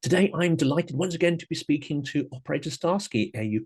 Today, I'm delighted once again to be speaking to Operator Starsky, a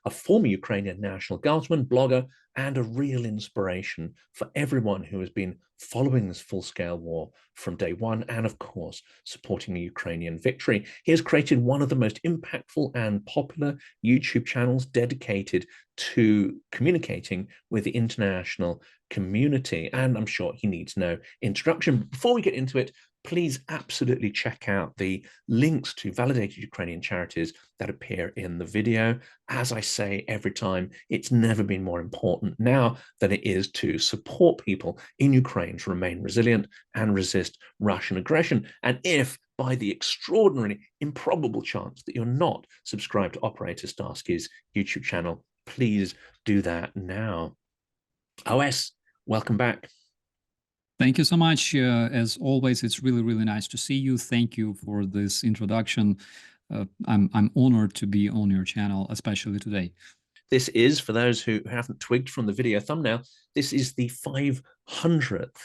former Ukrainian National Guardsman, blogger, and a real inspiration for everyone who has been following this full-scale war from day one and, of course, supporting the Ukrainian victory. He has created one of the most impactful and popular YouTube channels dedicated to communicating with the international community, and I'm sure he needs no introduction. Before we get into it, please absolutely check out the links to validated Ukrainian charities that appear in the video. As I say every time, it's never been more important now than it is to support people in Ukraine to remain resilient and resist Russian aggression. And if by the extraordinarily improbable chance that you're not subscribed to Operator Starsky's YouTube channel, please do that now. OS, welcome back. Thank you so much. As always, it's really, really nice to see you. Thank you for this introduction. I'm honored to be on your channel, especially today. This is, for those who haven't twigged from the video thumbnail, this is the 500th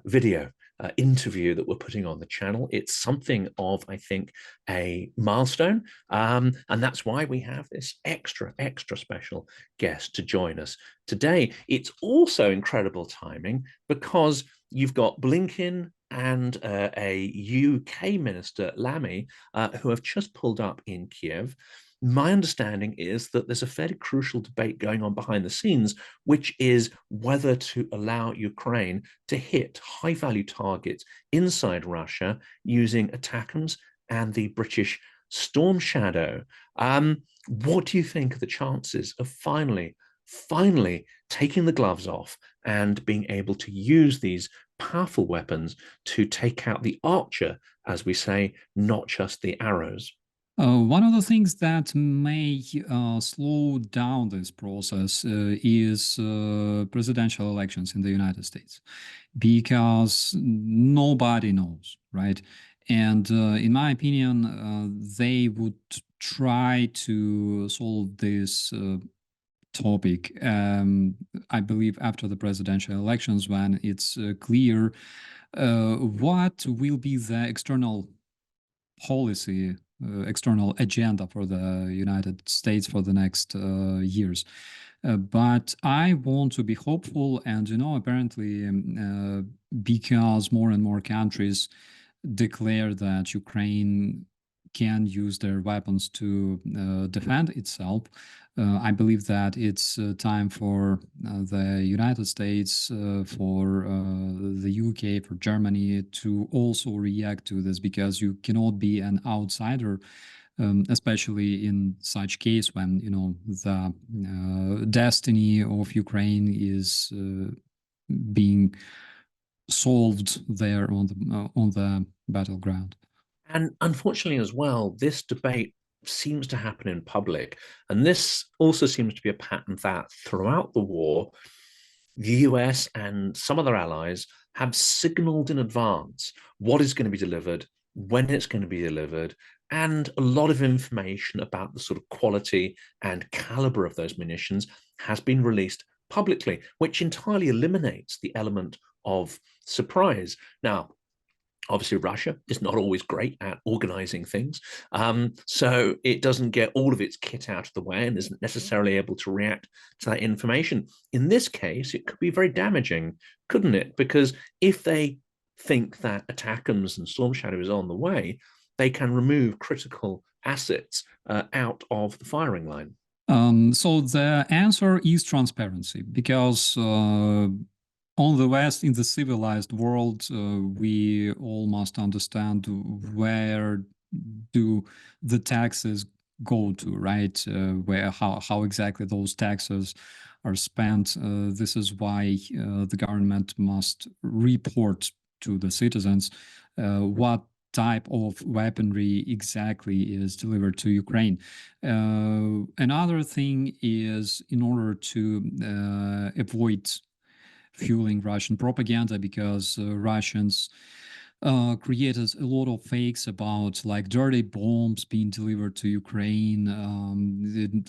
video interview that we're putting on the channel. It's something of, I think, a milestone. And that's why we have this extra special guest to join us today. It's also incredible timing because you've got Blinken and a UK minister, Lamy, who have just pulled up in Kiev. My understanding is that there's a fairly crucial debate going on behind the scenes, which is whether to allow Ukraine to hit high-value targets inside Russia using ATACMS and the British Storm Shadow. What do you think are the chances of finally taking the gloves off and being able to use these powerful weapons to take out the archer, as we say, not just the arrows? One of the things that may slow down this process is presidential elections in the United States, because nobody knows, right? And in my opinion, they would try to solve this topic, I believe, after the presidential elections, when it's clear what will be the external policy, external agenda for the United States for the next years. But I want to be hopeful, and apparently because more and more countries declare that Ukraine can use their weapons to defend itself, I believe that it's time for the United States, for the UK, for Germany to also react to this, because you cannot be an outsider, especially in such case when the destiny of Ukraine is being solved there on the battleground. And unfortunately as well, this debate seems to happen in public. And this also seems to be a pattern that throughout the war, the US and some other allies have signaled in advance what is going to be delivered, when it's going to be delivered, and a lot of information about the sort of quality and caliber of those munitions has been released publicly, which entirely eliminates the element of surprise. Now, obviously, Russia is not always great at organizing things, so it doesn't get all of its kit out of the way and isn't necessarily able to react to that information. In this case, it could be very damaging, couldn't it? Because if they think that ATACMS and Storm Shadow is on the way, they can remove critical assets out of the firing line. So the answer is transparency, because on the West, in the civilized world, we all must understand where do the taxes go to, right? How exactly those taxes are spent. This is why the government must report to the citizens what type of weaponry exactly is delivered to Ukraine. Another thing is, in order to avoid fueling Russian propaganda, because Russians created a lot of fakes about like dirty bombs being delivered to Ukraine,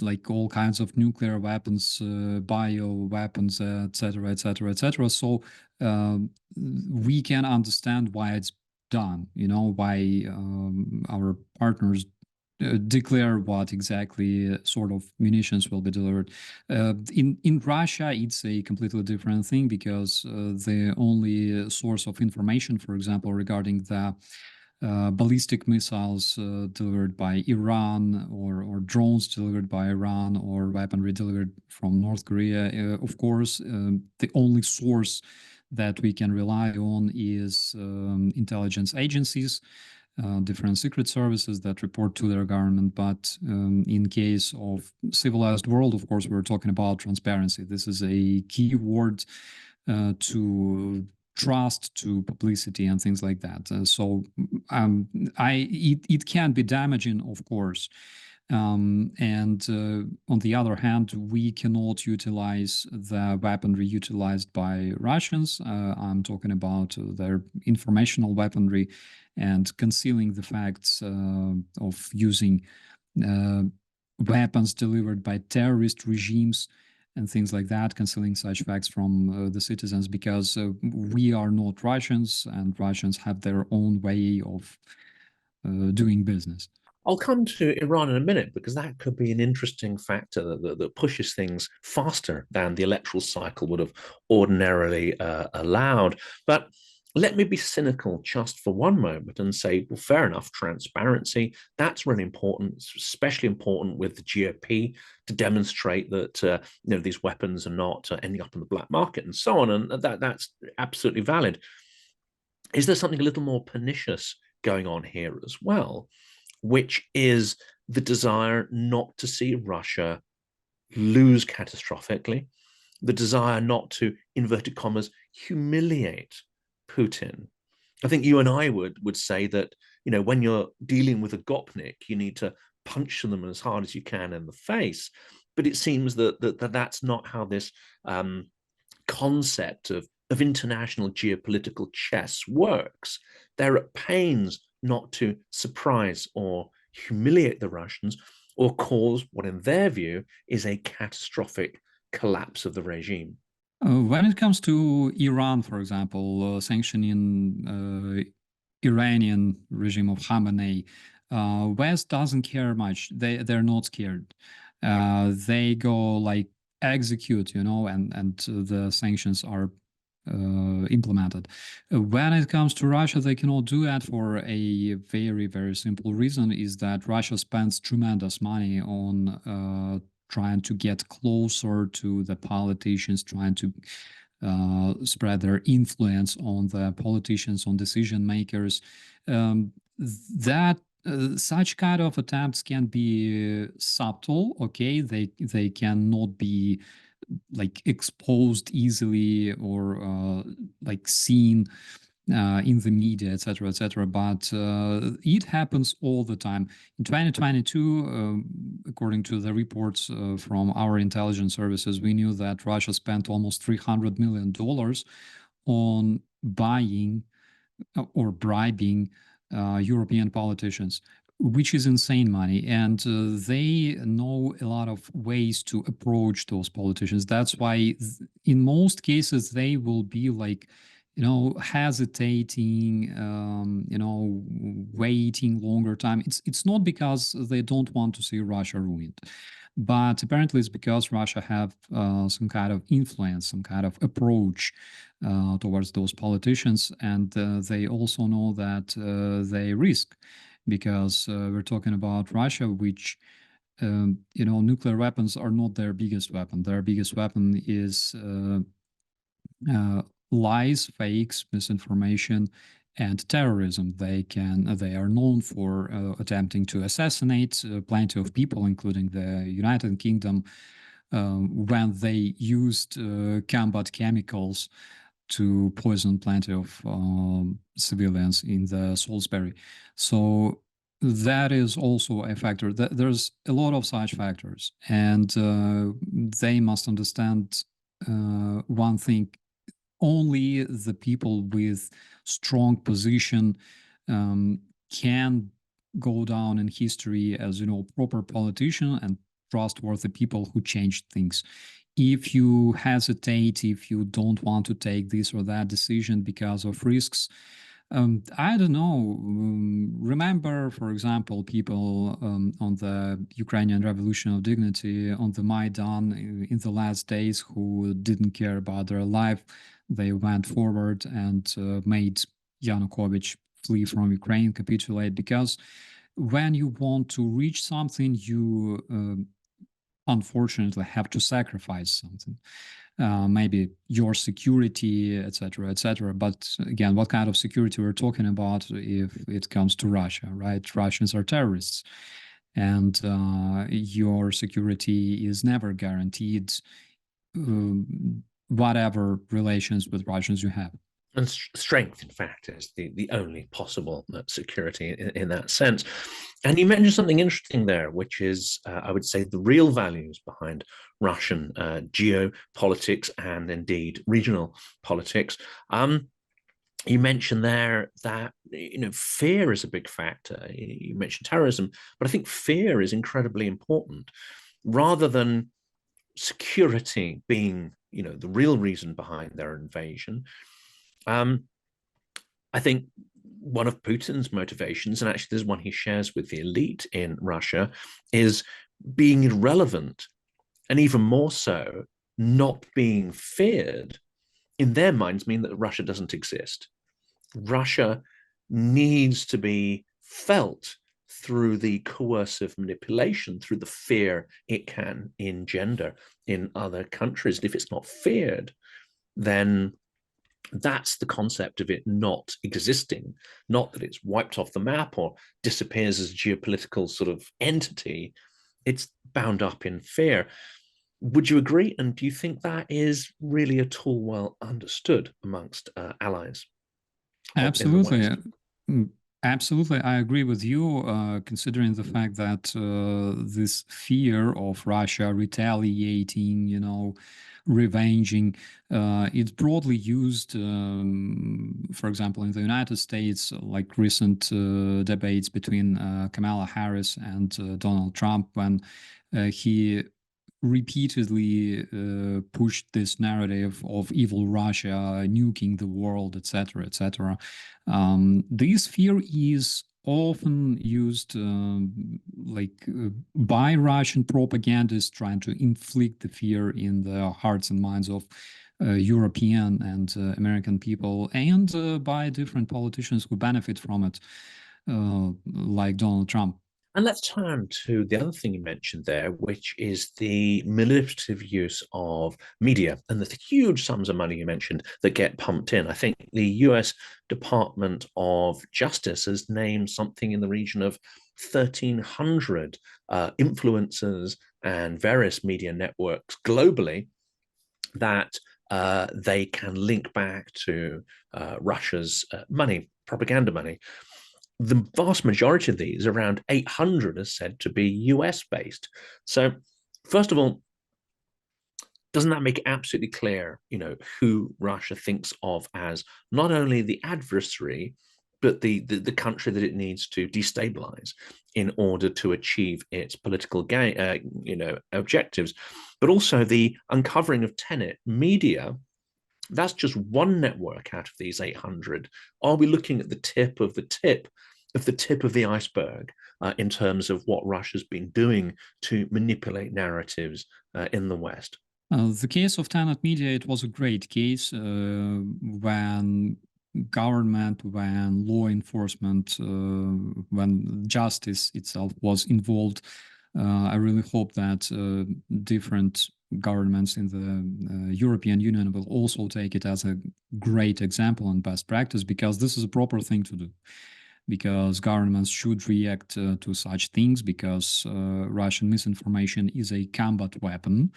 like all kinds of nuclear weapons, bio weapons, etc., etc., etc. So we can understand why it's done, why our partners declare what exactly sort of munitions will be delivered. In Russia, it's a completely different thing, because the only source of information, for example, regarding the ballistic missiles delivered by Iran, or drones delivered by Iran, or weaponry delivered from North Korea, of course, the only source that we can rely on is intelligence agencies, different secret services that report to their government. But in case of civilized world, of course, we're talking about transparency. This is a key word to trust, to publicity, and things like that. It can be damaging, of course. And on the other hand, we cannot utilize the weaponry utilized by Russians. I'm talking about their informational weaponry, and concealing the facts of using weapons delivered by terrorist regimes and things like that, concealing such facts from the citizens, because we are not Russians, and Russians have their own way of doing business. I'll come to Iran in a minute, because that could be an interesting factor that pushes things faster than the electoral cycle would have ordinarily allowed. But let me be cynical just for one moment and say, well, fair enough, transparency, that's really important. It's especially important with the GOP, to demonstrate that these weapons are not ending up in the black market and so on, and that's absolutely valid. Is there something a little more pernicious going on here as well, which is the desire not to see Russia lose catastrophically, the desire not to, inverted commas, humiliate Putin? I think you and I would say that, when you're dealing with a gopnik, you need to punch them as hard as you can in the face. But it seems that's not how this concept of international geopolitical chess works. They're at pains not to surprise or humiliate the Russians, or cause what, in their view, is a catastrophic collapse of the regime. When it comes to Iran, for example, sanctioning Iranian regime of Khamenei, West doesn't care much. They're not scared. They go like execute, and the sanctions are implemented. When it comes to Russia, they cannot do that for a very, very simple reason, is that Russia spends tremendous money on trying to get closer to the politicians, trying to spread their influence on the politicians, on decision makers. Such kind of attempts can be subtle, okay? They cannot be like exposed easily, or like seen in the media, etc., etc. But it happens all the time. In 2022, according to the reports from our intelligence services, we knew that Russia spent almost $300 million on buying or bribing European politicians, which is insane money. And they know a lot of ways to approach those politicians. That's why in most cases, they will be like, hesitating, waiting longer time. It's not because they don't want to see Russia ruined, but apparently it's because Russia have some kind of influence, some kind of approach towards those politicians, and they also know that they risk, because we're talking about Russia, which nuclear weapons are not their biggest weapon. Their biggest weapon is lies, fakes, misinformation, and terrorism. They are known for attempting to assassinate plenty of people, including the United Kingdom, when they used combat chemicals to poison plenty of civilians in the Salisbury. So that is also a factor. There's a lot of such factors, and they must understand one thing: only the people with strong position can go down in history as proper politician and trustworthy people who change things. If you hesitate, if you don't want to take this or that decision because of risks, I don't know. Remember, for example, people on the Ukrainian Revolution of Dignity on the Maidan in the last days who didn't care about their life. They went forward and made Yanukovych flee from Ukraine, capitulate, because when you want to reach something, you unfortunately have to sacrifice something. Maybe your security, etc., etc. But again, what kind of security we're talking about if it comes to Russia, right? Russians are terrorists, and your security is never guaranteed, whatever relations with Russians you have. And strength, in fact, is the only possible security in that sense. And you mentioned something interesting there, which is, I would say, the real values behind Russian geopolitics and indeed regional politics. You mentioned there that fear is a big factor. You mentioned terrorism, but I think fear is incredibly important, rather than security being the real reason behind their invasion. I think one of Putin's motivations, and actually there's one he shares with the elite in Russia, is being irrelevant, and even more so, not being feared, in their minds mean that Russia doesn't exist. Russia needs to be felt through the coercive manipulation, through the fear it can engender in other countries. And if it's not feared, then that's the concept of it not existing, not that it's wiped off the map or disappears as a geopolitical sort of entity. It's bound up in fear. Would you agree? And do you think that is really at all well understood amongst allies in the Absolutely. West? Absolutely, I agree with you, considering the fact that this fear of Russia retaliating, revenging, it's broadly used, for example, in the United States, like recent debates between Kamala Harris and Donald Trump, when he repeatedly pushed this narrative of evil Russia nuking the world, etc., etc. This fear is often used by Russian propagandists trying to inflict the fear in the hearts and minds of European and American people, and by different politicians who benefit from it, like Donald Trump. And let's turn to the other thing you mentioned there, which is the manipulative use of media and the huge sums of money you mentioned that get pumped in. I think the US Department of Justice has named something in the region of 1,300 influencers and various media networks globally that they can link back to Russia's money, propaganda money. The vast majority of these, around 800, are said to be US based. So, first of all, doesn't that make it absolutely clear, who Russia thinks of as not only the adversary, but the country that it needs to destabilize in order to achieve its political objectives, but also the uncovering of Tenet media. That's just one network out of these 800. Are we looking at the tip of the iceberg in terms of what Russia's been doing to manipulate narratives in the West? The case of Tenet Media, it was a great case when government, when law enforcement, when justice itself was involved. I really hope that different governments in the European Union will also take it as a great example and best practice, because this is a proper thing to do. Because governments should react to such things, because Russian misinformation is a combat weapon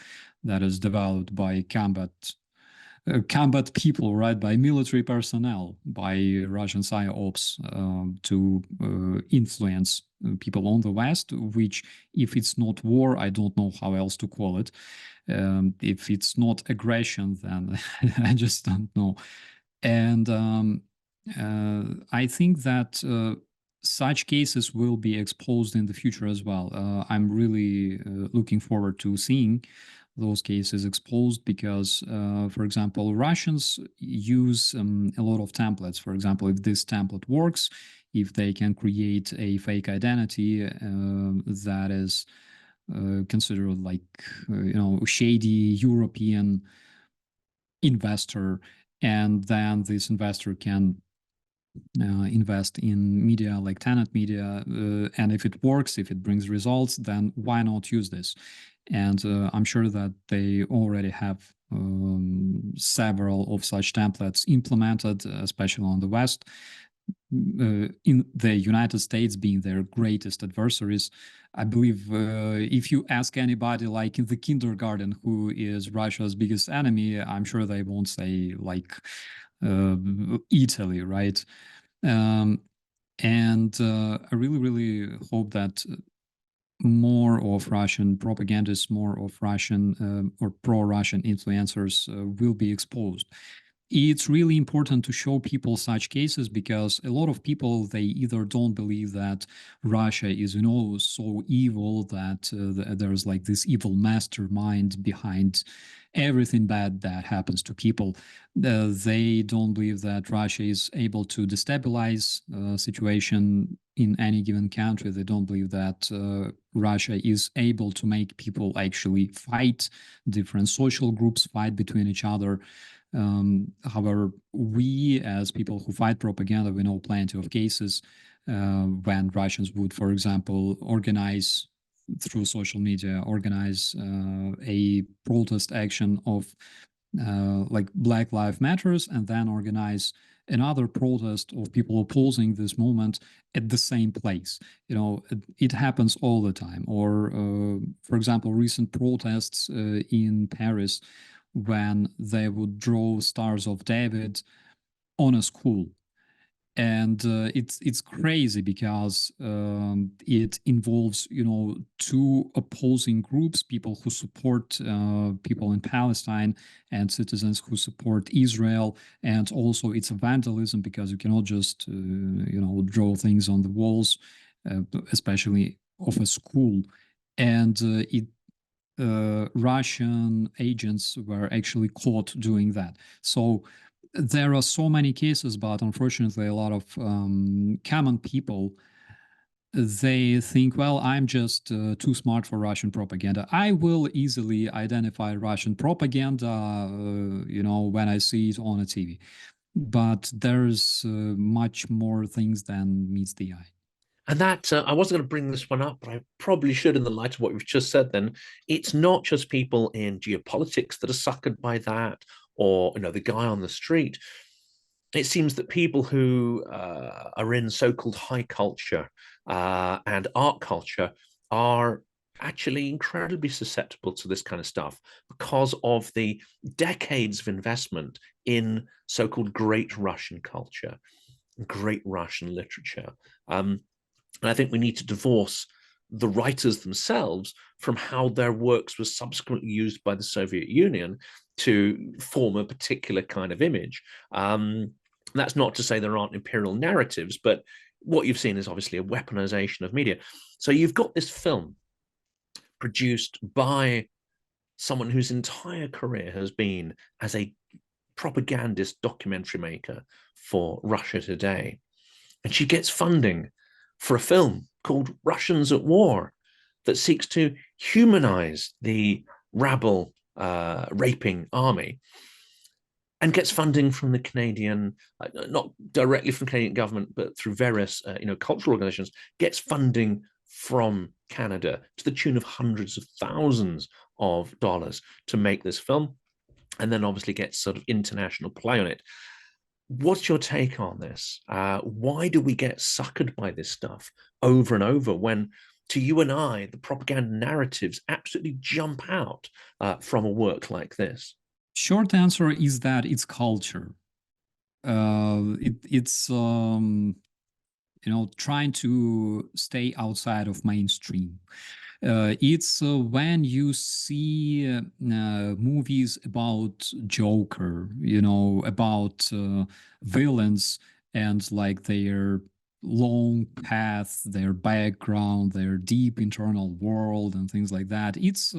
that is developed by combat people, right, by military personnel, by Russian psyops to influence people on the West, which, if it's not war, I don't know how else to call it. If it's not aggression, then I just don't know. And I think that such cases will be exposed in the future as well. I'm really looking forward to seeing those cases exposed because, for example, Russians use a lot of templates. For example, if this template works, if they can create a fake identity that is considered like, shady European investor, and then this investor can invest in media like Tenet Media, and if it works, if it brings results, then why not use this? And I'm sure that they already have several of such templates implemented, especially on the West. In the United States being their greatest adversaries. I believe if you ask anybody like in the kindergarten who is Russia's biggest enemy, I'm sure they won't say like Italy, right? And I really, really hope that more of Russian propagandists, more of Russian or pro-Russian influencers will be exposed. It's really important to show people such cases because a lot of people, they either don't believe that Russia is, so evil that there's like this evil mastermind behind everything bad that happens to people. They don't believe that Russia is able to destabilize situation in any given country. They don't believe that Russia is able to make people actually fight, different social groups fight between each other. However, we as people who fight propaganda, we know plenty of cases when Russians would, for example, organize through social media, organize a protest action of like Black Lives Matters, and then organize another protest of people opposing this movement at the same place. It happens all the time. Or, for example, recent protests in Paris when they would draw Stars of David on a school. And it's crazy because it involves two opposing groups, people who support people in Palestine and citizens who support Israel. And also it's a vandalism because you cannot just draw things on the walls, especially of a school. And Russian agents were actually caught doing that. So there are so many cases, but unfortunately, a lot of common people, they think, well, I'm just too smart for Russian propaganda. I will easily identify Russian propaganda, when I see it on a TV. But there's much more things than meets the eye. And that I wasn't going to bring this one up, but I probably should in the light of what we've just said. Then it's not just people in geopolitics that are suckered by that, or the guy on the street. It seems that people who are in so-called high culture and art culture are actually incredibly susceptible to this kind of stuff because of the decades of investment in so-called great Russian culture, great Russian literature. And I think we need to divorce the writers themselves from how their works were subsequently used by the Soviet Union to form a particular kind of image. That's not to say there aren't imperial narratives, but what you've seen is obviously a weaponization of media. So you've got this film produced by someone whose entire career has been as a propagandist documentary maker for Russia Today. And she gets funding for a film called Russians at War that seeks to humanize the rabble raping army, and gets funding from the Canadian, not directly from the Canadian government, but through various cultural organizations, gets funding from Canada to the tune of hundreds of thousands of dollars to make this film, and then obviously gets sort of international play on it. What's your take on this? Why do we get suckered by this stuff over and over when, to you and I, the propaganda narratives absolutely jump out from a work like this? Short answer is that it's culture. It's trying to stay outside of mainstream. It's when you see movies about Joker, about villains and like their long path, their background, their deep internal world, and things like that. It's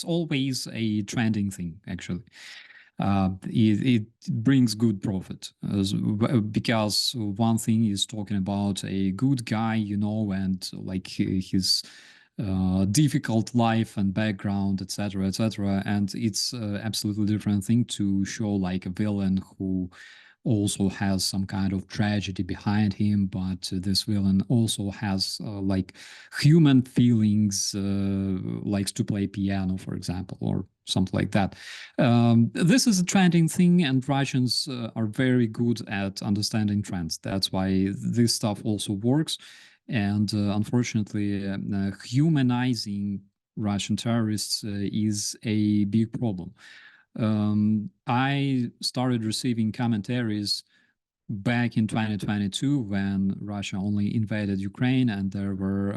always a trending thing, actually. It brings good profit because one thing is talking about a good guy, and like his difficult life and background, etc., etc. And it's absolutely different thing to show like a villain who also has some kind of tragedy behind him, but this villain also has like human feelings, likes to play piano, for example, or something like that. This is a trending thing, and Russians are very good at understanding trends. That's why this stuff also works. And unfortunately, humanizing Russian terrorists is a big problem. I started receiving commentaries back in 2022 when Russia only invaded Ukraine, and there were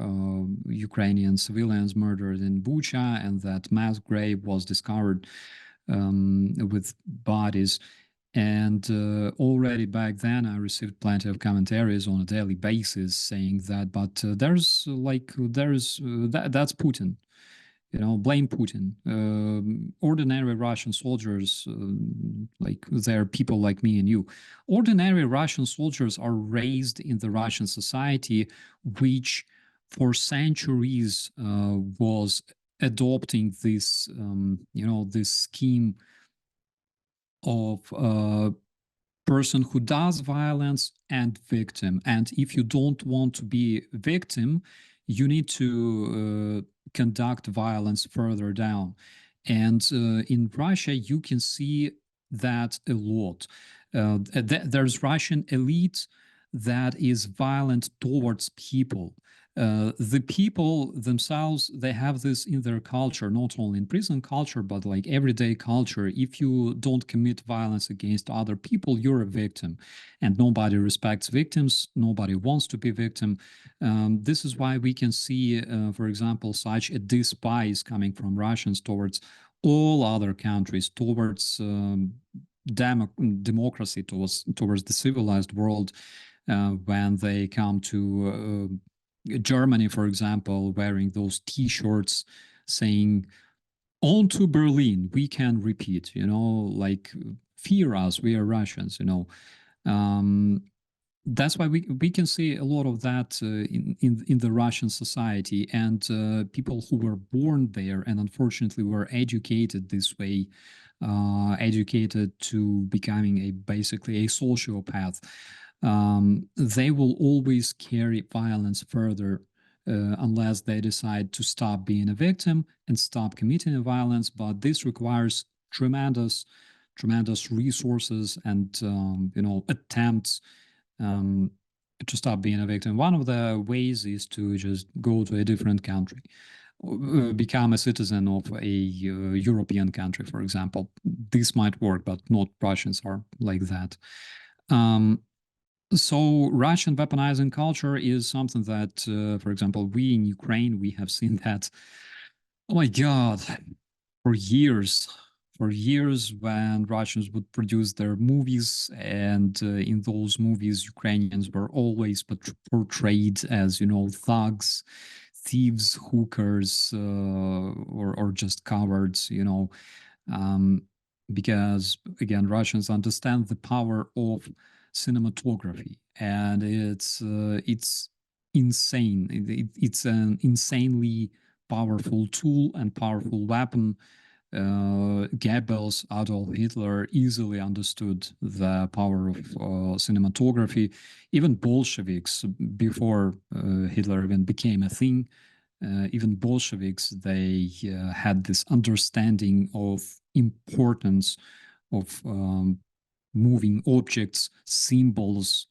Ukrainian civilians murdered in Bucha, and that mass grave was discovered with bodies. And already back then, I received plenty of commentaries on a daily basis saying that, but that's Putin. Blame Putin. Ordinary Russian soldiers, like they're people like me and you. Ordinary Russian soldiers are raised in the Russian society, which for centuries was adopting this, this scheme of person who does violence and victim. And if you don't want to be victim, you need to conduct violence further down. And in Russia, you can see that a lot. There's Russian elite that is violent towards people. The people themselves, they have this in their culture, not only in prison culture, but like everyday culture. If you don't commit violence against other people, you're a victim. And nobody respects victims. Nobody wants to be victim. This is why we can see, for example, such a despise coming from Russians towards all other countries, towards democracy, towards the civilized world, when they come to Germany, for example, wearing those T-shirts saying, "On to Berlin, we can repeat," like, fear us, we are Russians, That's why we can see a lot of that in the Russian society, and people who were born there and unfortunately were educated this way, educated to becoming basically a sociopath. They will always carry violence further unless they decide to stop being a victim and stop committing violence. But this requires tremendous resources and attempts to stop being a victim. One of the ways is to just go to a different country, become a citizen of a European country, for example. This might work, but not Russians are like that. So Russian weaponizing culture is something that, for example, we in Ukraine, we have seen that, oh my God, for years when Russians would produce their movies, and in those movies, Ukrainians were always portrayed as, thugs, thieves, hookers, or just cowards, because, again, Russians understand the power of cinematography, and it's insane. It's an insanely powerful tool and powerful weapon. Goebbels, Adolf Hitler easily understood the power of cinematography. Even Bolsheviks, before Hitler even became a thing, even Bolsheviks, they had this understanding of importance of moving objects, symbols,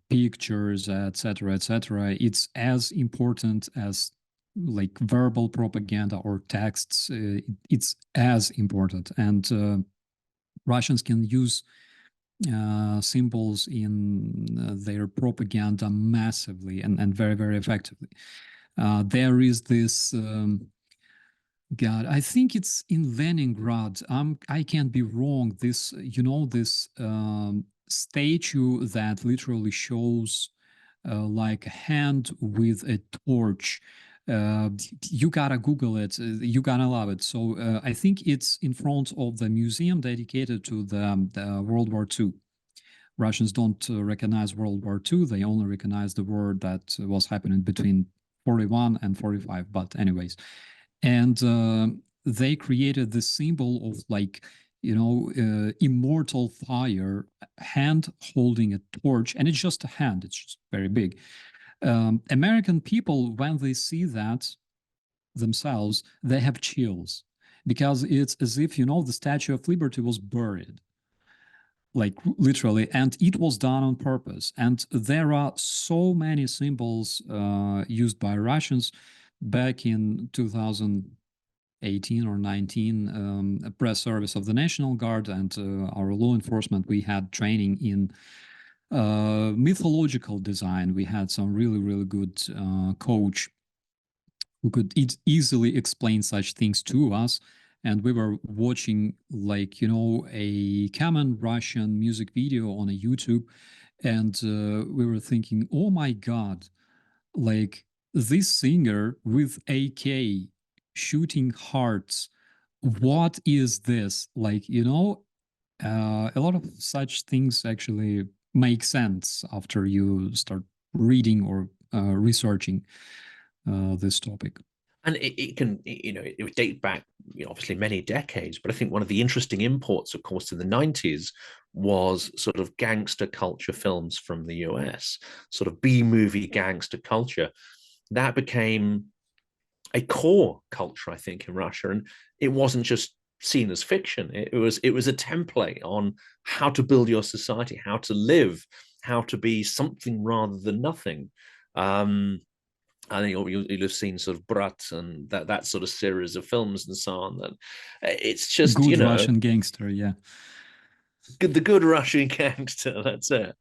pictures, etc., etc. It's as important as like verbal propaganda or texts. It's as important, and Russians can use symbols in their propaganda massively and very, very effectively. There is this God, I think it's in Leningrad. I can't be wrong. This, this statue that literally shows like a hand with a torch. You gotta Google it. You gotta love it. So I think it's in front of the museum dedicated to the World War II. Russians don't recognize World War II. They only recognize the war that was happening between 41 and 45. But anyways, and they created this symbol of like, you know, immortal fire, hand holding a torch, and it's just a hand. It's just very big. American people, when they see that themselves, they have chills because it's as if, you know, the Statue of Liberty was buried, like literally, and it was done on purpose. And there are so many symbols used by Russians back in 2018 or 19, a press service of the National Guard and our law enforcement. We had training in mythological design. We had some really good coach who could easily explain such things to us. And we were watching, like, you know, a common Russian music video on a YouTube. And we were thinking, oh my God, like this singer with AK shooting hearts. What is this? Like, you know, a lot of such things actually make sense after you start reading or researching this topic. And it can, you know, it would date back, you know, obviously many decades. But I think one of the interesting imports, of course, in the 90s was sort of gangster culture films from the US, sort of B-movie gangster culture. That became a core culture, I think, in Russia. And it wasn't just seen as fiction. It was a template on how to build your society, how to live, how to be something rather than nothing. I think you'll have seen sort of Brat and that sort of series of films and so on. And it's just, good, you know, Russian gangster, yeah. The good Russian gangster. That's it.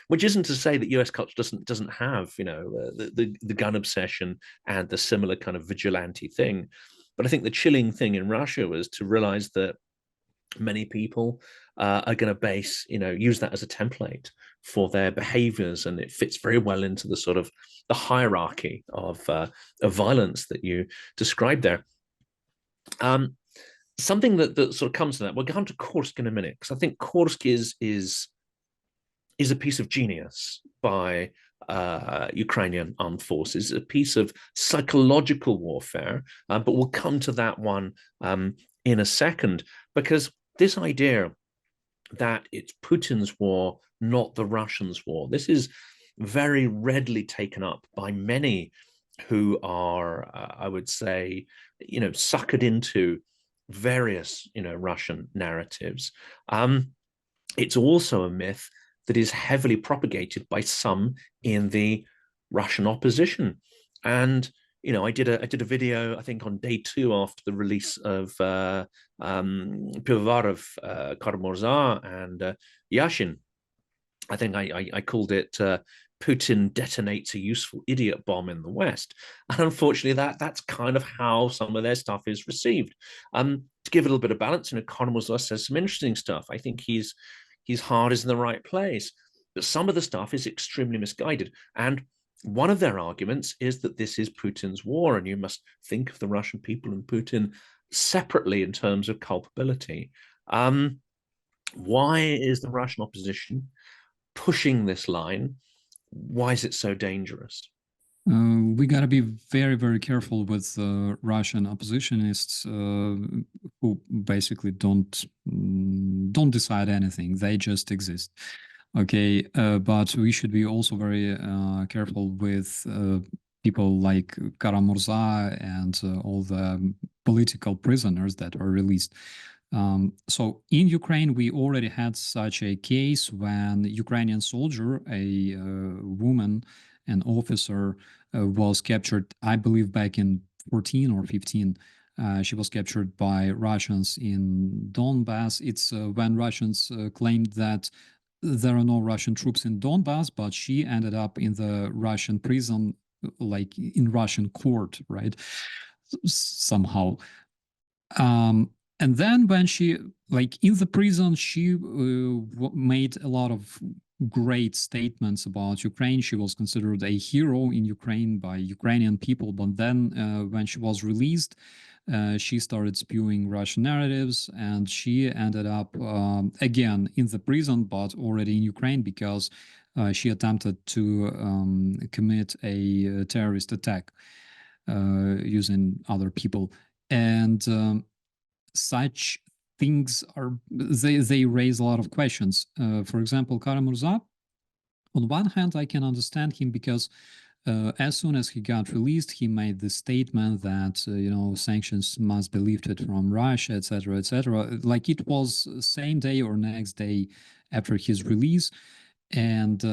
Which isn't to say that US culture doesn't have, you know, the gun obsession and the similar kind of vigilante thing. But I think the chilling thing in Russia was to realize that many people are going to use that as a template for their behaviors, and it fits very well into the sort of the hierarchy of violence that you described there. Something that sort of comes to that, we'll come to Kursk in a minute, because I think Kursk is a piece of genius by Ukrainian armed forces, a piece of psychological warfare, but we'll come to that one in a second, because this idea that it's Putin's war, not the Russians' war, this is very readily taken up by many who are, I would say, you know, suckered into various, you know, Russian narratives. It's also a myth that is heavily propagated by some in the Russian opposition. And you know, I did a video, I think, on day 2 after the release of Pivovarov, Karamurza, and Yashin. I think I called it Putin detonates a useful idiot bomb in the West. And unfortunately, that's kind of how some of their stuff is received. To give a little bit of balance, you know, Karamurza says some interesting stuff. I think his heart is in the right place, but some of the stuff is extremely misguided. And one of their arguments is that this is Putin's war, and you must think of the Russian people and Putin separately in terms of culpability. Why is the Russian opposition pushing this line? Why is it so dangerous? We got to be very careful with Russian oppositionists who basically don't decide anything. They just exist. Okay, but we should be also very careful with people like Karamurza and all the political prisoners that are released. So in Ukraine, we already had such a case when Ukrainian soldier, a woman, an officer, was captured, I believe back in 14 or 15. She was captured by Russians in Donbass. It's when Russians claimed that there are no Russian troops in Donbass, but she ended up in the Russian prison, like in Russian court, right? Somehow. And then when she, like in the prison, she made a lot of great statements about Ukraine. She was considered a hero in Ukraine by Ukrainian people. But then when she was released, she started spewing Russian narratives, and she ended up again in the prison, but already in Ukraine, because she attempted to commit a terrorist attack using other people. And such things are, they raise a lot of questions. For example, Kara-Murza, on one hand, I can understand him because as soon as he got released, he made the statement that sanctions must be lifted from Russia, etc., etc. Like it was same day or next day after his release, and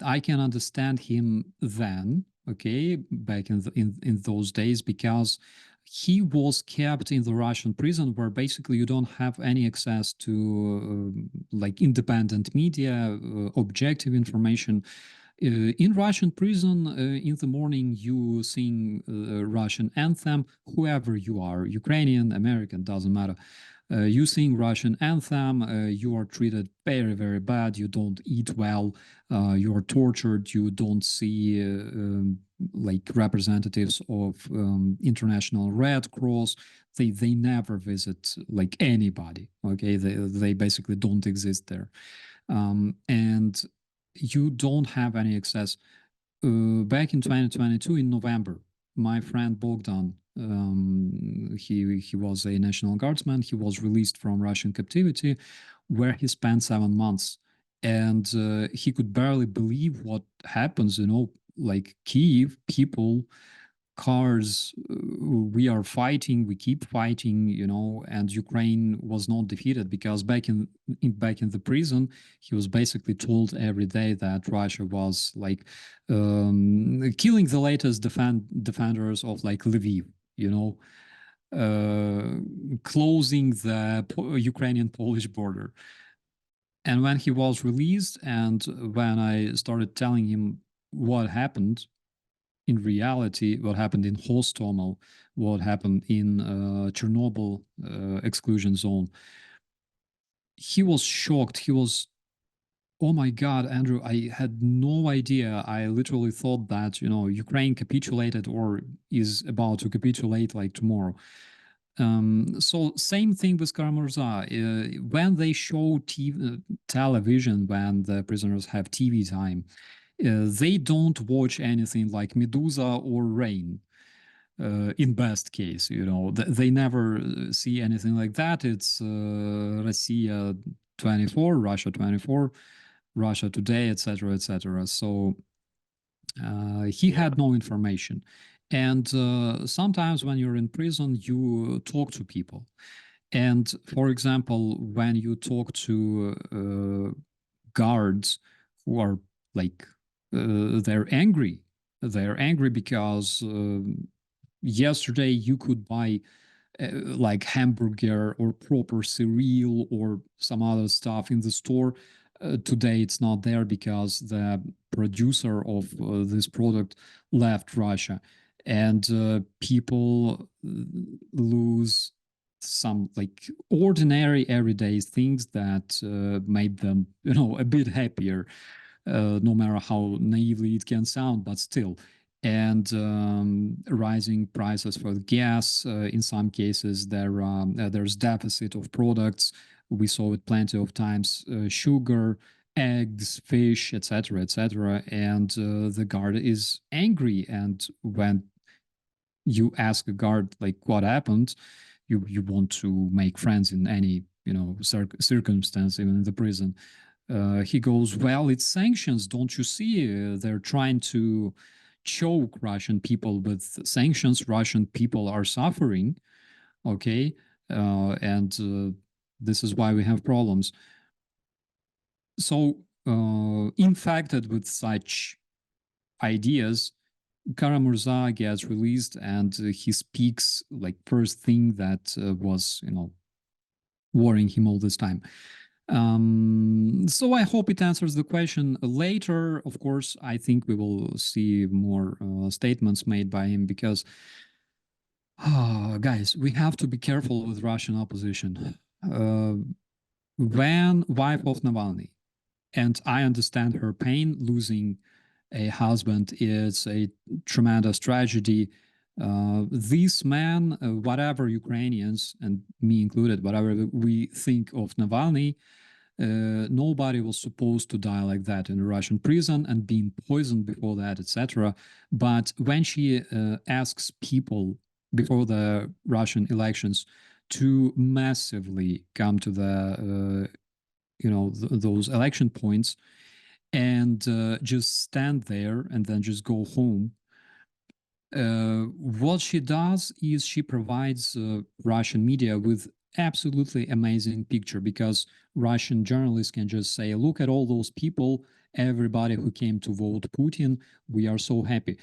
I can understand him then, okay, back in those days, because he was kept in the Russian prison, where basically you don't have any access to like independent media, objective information. In Russian prison, in the morning, you sing Russian anthem, whoever you are, Ukrainian, American, doesn't matter. You sing Russian anthem, you are treated very, very bad, you don't eat well, you are tortured, you don't see like representatives of International Red Cross. They never visit like anybody, okay? They basically don't exist there. And you don't have any access. Back in 2022, in November, my friend Bogdan, he was a National Guardsman. He was released from Russian captivity, where he spent 7 months, and he could barely believe what happens. Like Kyiv, people, cars, we are fighting, we keep fighting, and Ukraine was not defeated, because back in the prison, he was basically told every day that Russia was like killing the latest defenders of like Lviv, closing the Ukrainian Polish border. And when he was released, and when I started telling him what happened in reality, what happened in Hostomel, what happened in Chernobyl exclusion zone, he was shocked. He was, oh my God, Andrew, I had no idea. I literally thought that, Ukraine capitulated or is about to capitulate like tomorrow. So same thing with Kara-Murza. When they show television, when the prisoners have TV time, they don't watch anything like Medusa or Rain. In best case, they never see anything like that. It's Russia 24, Russia 24, Russia Today, etc., etc. So he had no information. And sometimes when you're in prison, you talk to people. And for example, when you talk to guards who are like, they're angry. They're angry because yesterday you could buy like hamburger or proper cereal or some other stuff in the store. Today it's not there because the producer of this product left Russia, and people lose some like ordinary everyday things that made them a bit happier, no matter how naively it can sound, but still. And rising prices for gas. In some cases, there's deficit of products. We saw it plenty of times. Sugar, eggs, fish, etc., etc. And the guard is angry. And when you ask a guard like what happened, you want to make friends in any circumstance, even in the prison. He goes, well, it's sanctions, don't you see? They're trying to choke Russian people with sanctions. Russian people are suffering, okay? And this is why we have problems. So, infected with such ideas, Kara-Murza gets released, and he speaks like first thing that was, worrying him all this time. So I hope it answers the question. Later, of course, I think we will see more statements made by him, because, guys, we have to be careful with Russian opposition. When wife of Navalny And I understand her pain. Losing a husband is a tremendous tragedy. This man, whatever Ukrainians, and me included, whatever we think of Navalny, nobody was supposed to die like that in a Russian prison and being poisoned before that, etc. But when she asks people before the Russian elections to massively come to the, those election points and just stand there and then just go home, what she does is she provides Russian media with absolutely amazing picture, because Russian journalists can just say, look at all those people, everybody who came to vote Putin, we are so happy.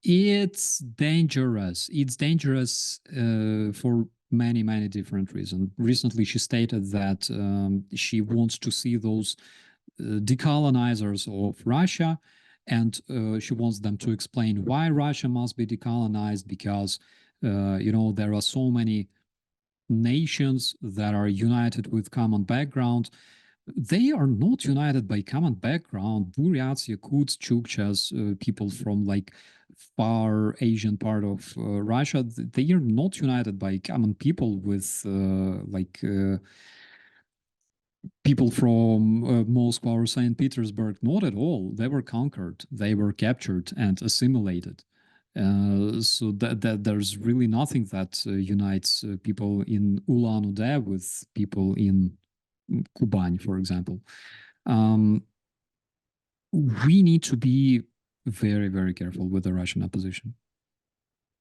It's dangerous. It's dangerous for many, many different reasons. Recently, she stated that she wants to see those decolonizers of Russia, and she wants them to explain why Russia must be decolonized, because there are so many nations that are united with common background. They are not united by common background. Buryats, Yakuts, Chukchas, people from like far Asian part of Russia, they are not united by common people with people from Moscow or St. Petersburg. Not at all. They were conquered, they were captured and assimilated. So that there's really nothing that unites people in Ulan-Ude with people in Kuban, for example. We need to be very, very careful with the Russian opposition.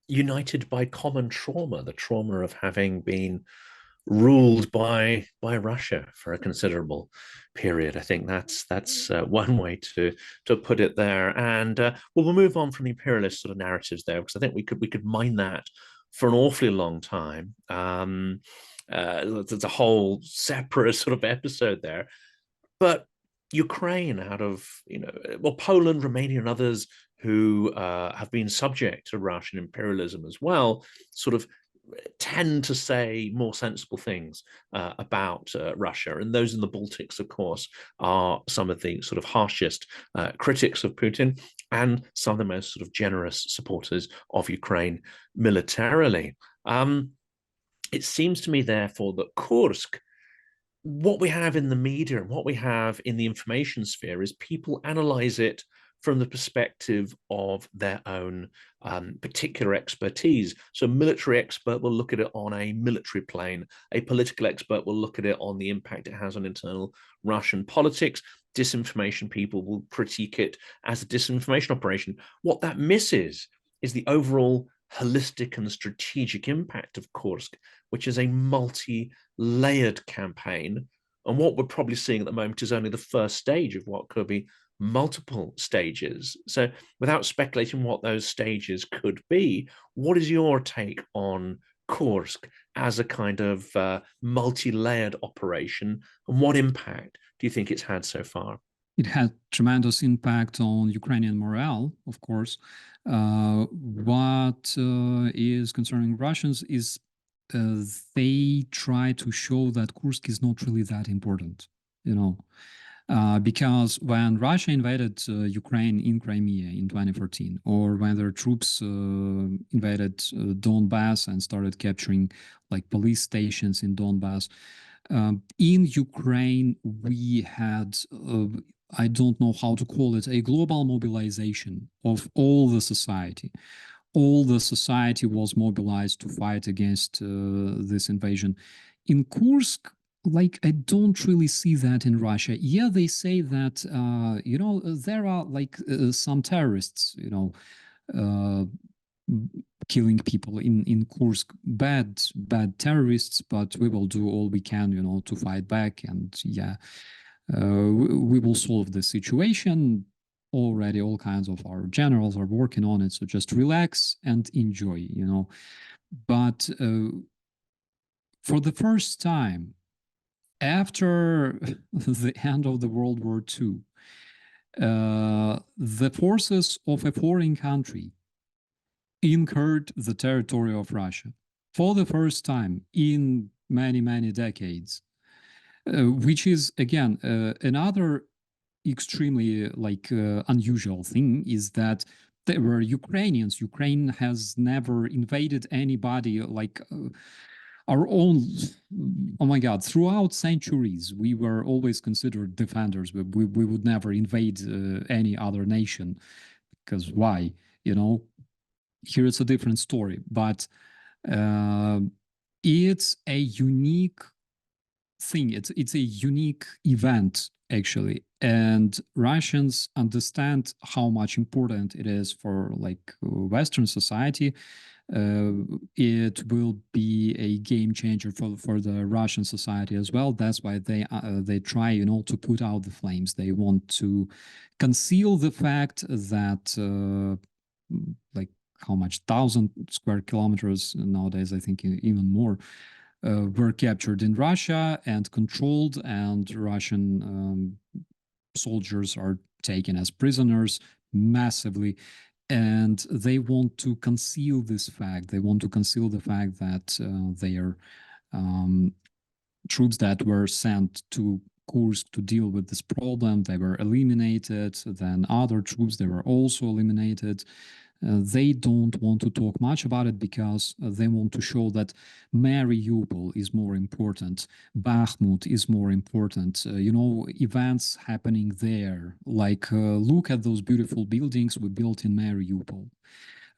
United by common trauma, the trauma of having been ruled by Russia for a considerable period. I think that's one way to put it there. And we'll move on from the imperialist sort of narratives there, because I think we could mine that for an awfully long time. There's a whole separate sort of episode there. But Ukraine, out of Poland, Romania, and others who have been subject to Russian imperialism as well, sort of tend to say more sensible things about Russia. And those in the Baltics, of course, are some of the sort of harshest critics of Putin and some of the most sort of generous supporters of Ukraine militarily. It seems to me, therefore, that Kursk, what we have in the media and what we have in the information sphere is people analyze it from the perspective of their own particular expertise. So a military expert will look at it on a military plane. A political expert will look at it on the impact it has on internal Russian politics. Disinformation people will critique it as a disinformation operation. What that misses is the overall holistic and strategic impact of Kursk, which is a multi-layered campaign. And what we're probably seeing at the moment is only the first stage of what could be multiple stages. So without speculating what those stages could be, what is your take on Kursk as a kind of multi-layered operation, and what impact do you think it's had so far? It had tremendous impact on Ukrainian morale, of course. What is concerning Russians is they try to show that Kursk is not really that important, because when Russia invaded Ukraine in Crimea in 2014, or when their troops invaded Donbass and started capturing like police stations in Donbass, in Ukraine, we had, I don't know how to call it, a global mobilization of all the society. All the society was mobilized to fight against this invasion. In Kursk, like, I don't really see that in Russia. Yeah, they say that, there are like some terrorists, killing people in Kursk, bad terrorists, but we will do all we can, to fight back. And yeah, we will solve the situation. Already all kinds of our generals are working on it, so just relax and enjoy, But for the first time after the end of the World War II, the forces of a foreign country incurred the territory of Russia for the first time in many, many decades. which is again another extremely unusual thing is that there were Ukrainians. Ukraine has never invaded anybody our own. Oh my God! Throughout centuries, we were always considered defenders. We would never invade any other nation because why? You know, here it's a different story, but it's a unique thing. It's a unique event actually, and Russians understand how much important it is for Western society. It will be a game changer for the Russian society as well. That's why they try, to put out the flames. They want to conceal the fact that how much 1,000 square kilometers nowadays, I think even more, were captured in Russia and controlled, and Russian soldiers are taken as prisoners massively. And they want to conceal this fact. They want to conceal the fact that they are troops that were sent to Kursk to deal with this problem. They were eliminated. Then other troops, they were also eliminated. They don't want to talk much about it because they want to show that Mariupol is more important, Bakhmut is more important, events happening there. Look at those beautiful buildings we built in Mariupol.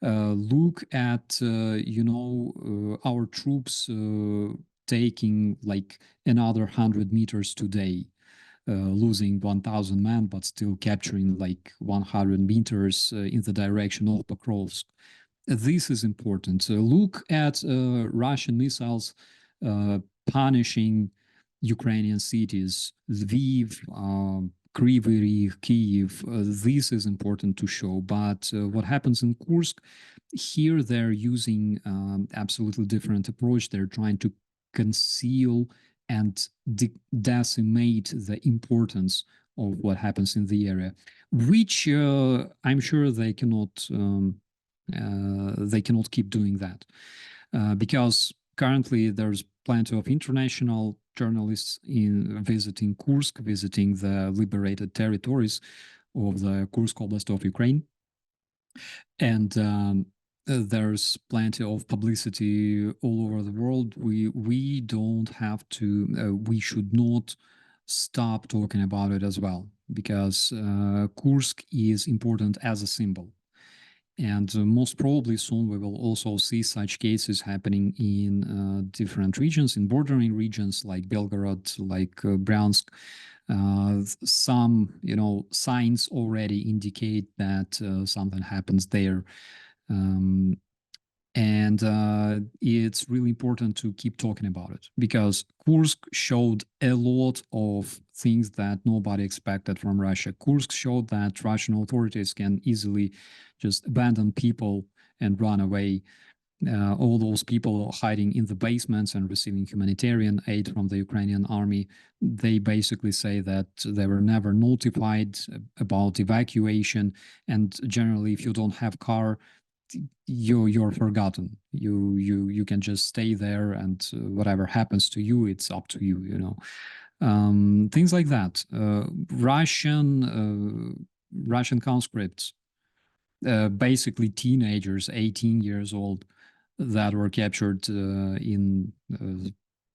Look at, our troops taking another 100 meters today. Losing 1,000 men, but still capturing 100 meters in the direction of Pokrovsk. This is important. Look at Russian missiles punishing Ukrainian cities, Lviv, Kryvyi Rih, Kyiv. This is important to show. But what happens in Kursk, here they're using absolutely different approach. They're trying to conceal and decimate the importance of what happens in the area, which I'm sure they cannot keep doing that because currently there's plenty of international journalists visiting Kursk, visiting the liberated territories of the Kursk Oblast of Ukraine, and there's plenty of publicity all over the world. We don't have to. We should not stop talking about it as well because Kursk is important as a symbol, and most probably soon we will also see such cases happening in different regions, in bordering regions like Belgorod, like Bryansk. Some signs already indicate that something happens there. And it's really important to keep talking about it because Kursk showed a lot of things that nobody expected from Russia. Kursk showed that Russian authorities can easily just abandon people and run away. All those people hiding in the basements and receiving humanitarian aid from the Ukrainian army, they basically say that they were never notified about evacuation. And generally, if you don't have car, you're forgotten. You can just stay there, and whatever happens to you, it's up to you. Things like that. Russian conscripts, basically teenagers, 18 years old, that were captured in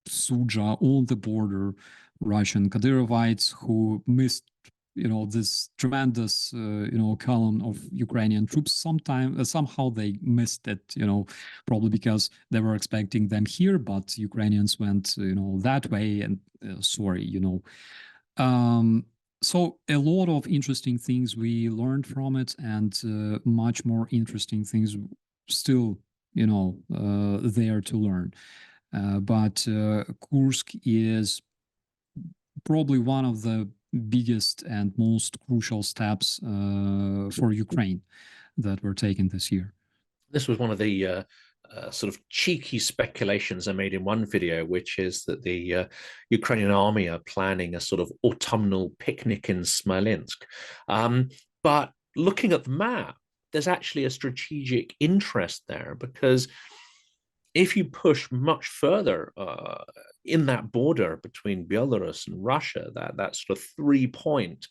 Suja on the border. Russian Kadyrovites who missed this tremendous column of Ukrainian troops. Somehow they missed it, probably because they were expecting them here, but Ukrainians went that way, and sorry. So a lot of interesting things we learned from it, and much more interesting things still there to learn. But Kursk is probably one of the biggest and most crucial steps for Ukraine that were taken this year. This was one of the sort of cheeky speculations I made in one video, which is that the Ukrainian army are planning a sort of autumnal picnic in Smolensk. But looking at the map, there's actually a strategic interest there because if you push much further in that border between Belarus and Russia, that sort of 3 point,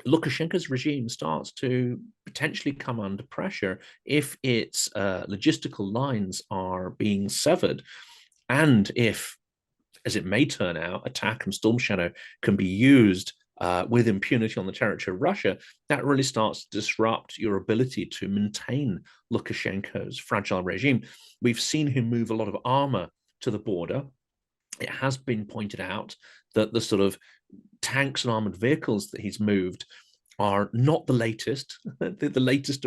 Lukashenko's regime starts to potentially come under pressure if its logistical lines are being severed, and if, as it may turn out, attack from Storm Shadow can be used with impunity on the territory of Russia, that really starts to disrupt your ability to maintain Lukashenko's fragile regime. We've seen him move a lot of armor to the border. It has been pointed out that the sort of tanks and armored vehicles that he's moved are not the latest. The latest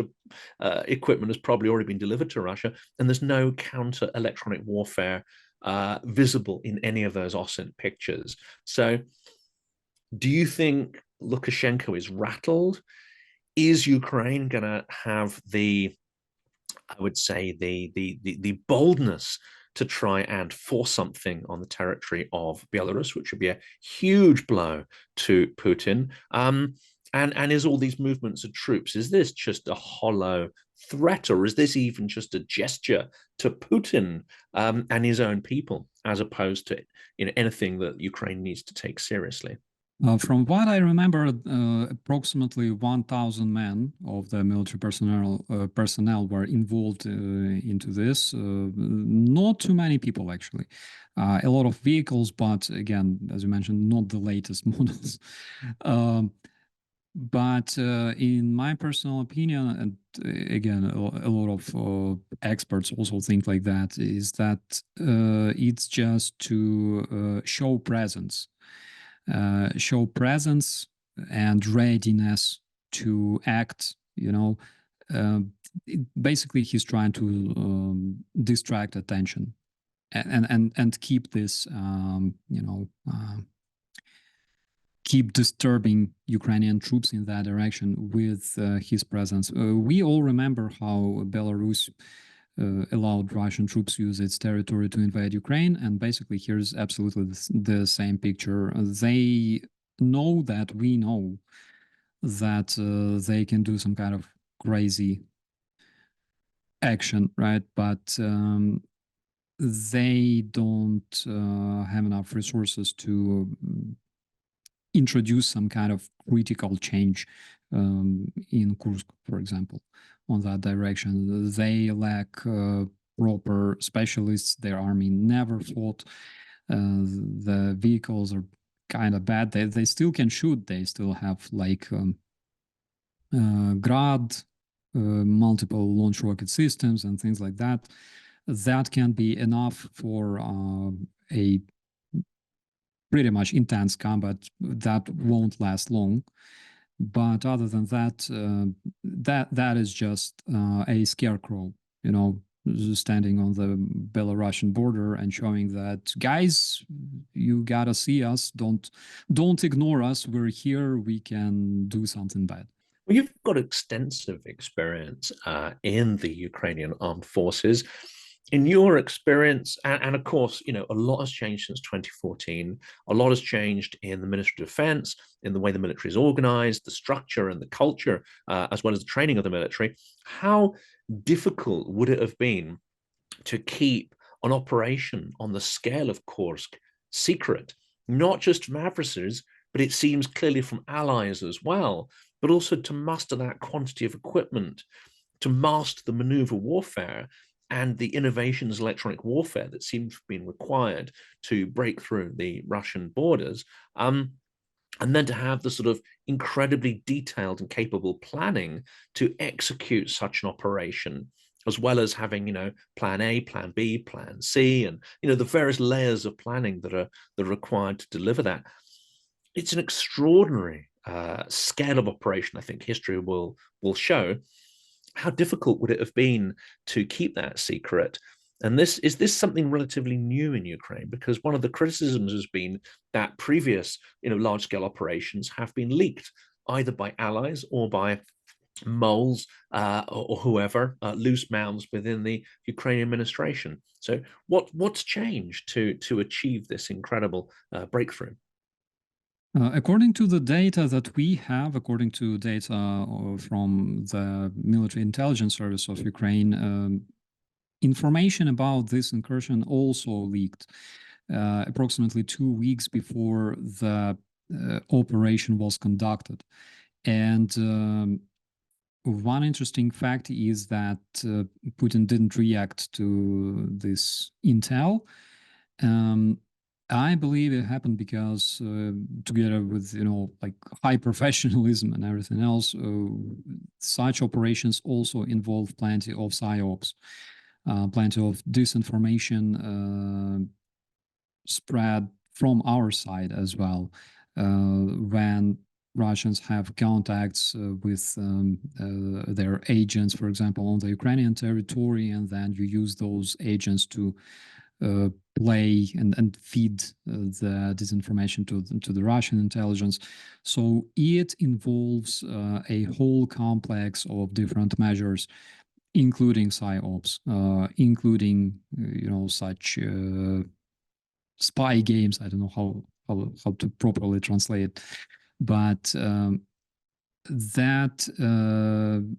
equipment has probably already been delivered to Russia, and there's no counter electronic warfare visible in any of those OSINT pictures. So do you think Lukashenko is rattled? Is Ukraine going to have the, I would say, the boldness to try and force something on the territory of Belarus, which would be a huge blow to Putin? And is all these movements of troops, is this just a hollow threat, or is this even just a gesture to Putin and his own people, as opposed to anything that Ukraine needs to take seriously? From what I remember, approximately 1,000 men of the military personnel were involved into this. Not too many people, actually. A lot of vehicles, but again, as you mentioned, not the latest models. But in my personal opinion, and again, a lot of experts also think like that, is that it's just to show presence and readiness to act. Basically, he's trying to distract attention and keep this, keep disturbing Ukrainian troops in that direction with his presence. We all remember how Belarus allowed Russian troops use its territory to invade Ukraine, and basically here's absolutely the same picture. They know that we know that they can do some kind of crazy action, right? But they don't have enough resources to introduce some kind of critical change in Kursk, for example, on that direction. They lack proper specialists. Their army never fought. The vehicles are kind of bad. They still can shoot. They still have like Grad, multiple launch rocket systems and things like that. That can be enough for a pretty much intense combat that won't last long. But other than that, that is just a scarecrow, standing on the Belarusian border and showing that, guys, you gotta see us. Don't ignore us. We're here. We can do something bad. Well, you've got extensive experience in the Ukrainian armed forces. In your experience, and of course, a lot has changed since 2014. A lot has changed in the Ministry of Defense, in the way the military is organized, the structure and the culture, as well as the training of the military. How difficult would it have been to keep an operation on the scale of Kursk secret, not just from adversaries, but it seems clearly from allies as well, but also to muster that quantity of equipment, to master the maneuver warfare and the innovations electronic warfare that seem to have been required to break through the Russian borders, and then to have the sort of incredibly detailed and capable planning to execute such an operation, as well as having, plan A, plan B, plan C, and, the various layers of planning that are required to deliver that. It's an extraordinary scale of operation. I think history will show. How difficult would it have been to keep that secret? And is this something relatively new in Ukraine? Because one of the criticisms has been that previous, large-scale operations have been leaked either by allies or by moles or whoever, loose mouths within the Ukrainian administration. So what's changed to achieve this incredible breakthrough? According to the data that we have, according to data from the military intelligence service of Ukraine, information about this incursion also leaked approximately 2 weeks before the operation was conducted. And one interesting fact is that Putin didn't react to this intel. I believe it happened because together with, like high professionalism and everything else, such operations also involve plenty of psyops, plenty of disinformation spread from our side as well. When Russians have contacts with their agents, for example, on the Ukrainian territory, and then you use those agents to play and feed the disinformation to the Russian intelligence. So it involves a whole complex of different measures, including psyops, including such spy games. I don't know how to properly translate, but that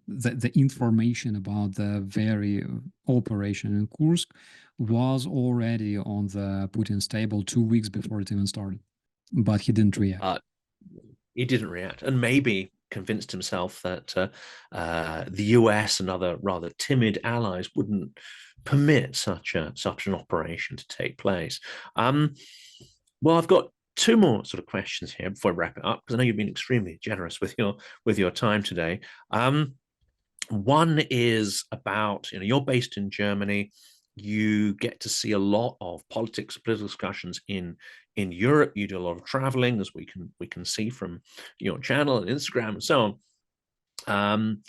the information about the very operation in Kursk was already on the Putin's table 2 weeks before it even started, but he didn't react. He didn't react, and maybe convinced himself that the US and other rather timid allies wouldn't permit such an operation to take place. Well, I've got two more sort of questions here before I wrap it up, because I know you've been extremely generous with your time today. One is about, you're based in Germany. You get to see a lot of politics, political discussions in Europe. You do a lot of traveling, as we can see from your channel and Instagram and so on.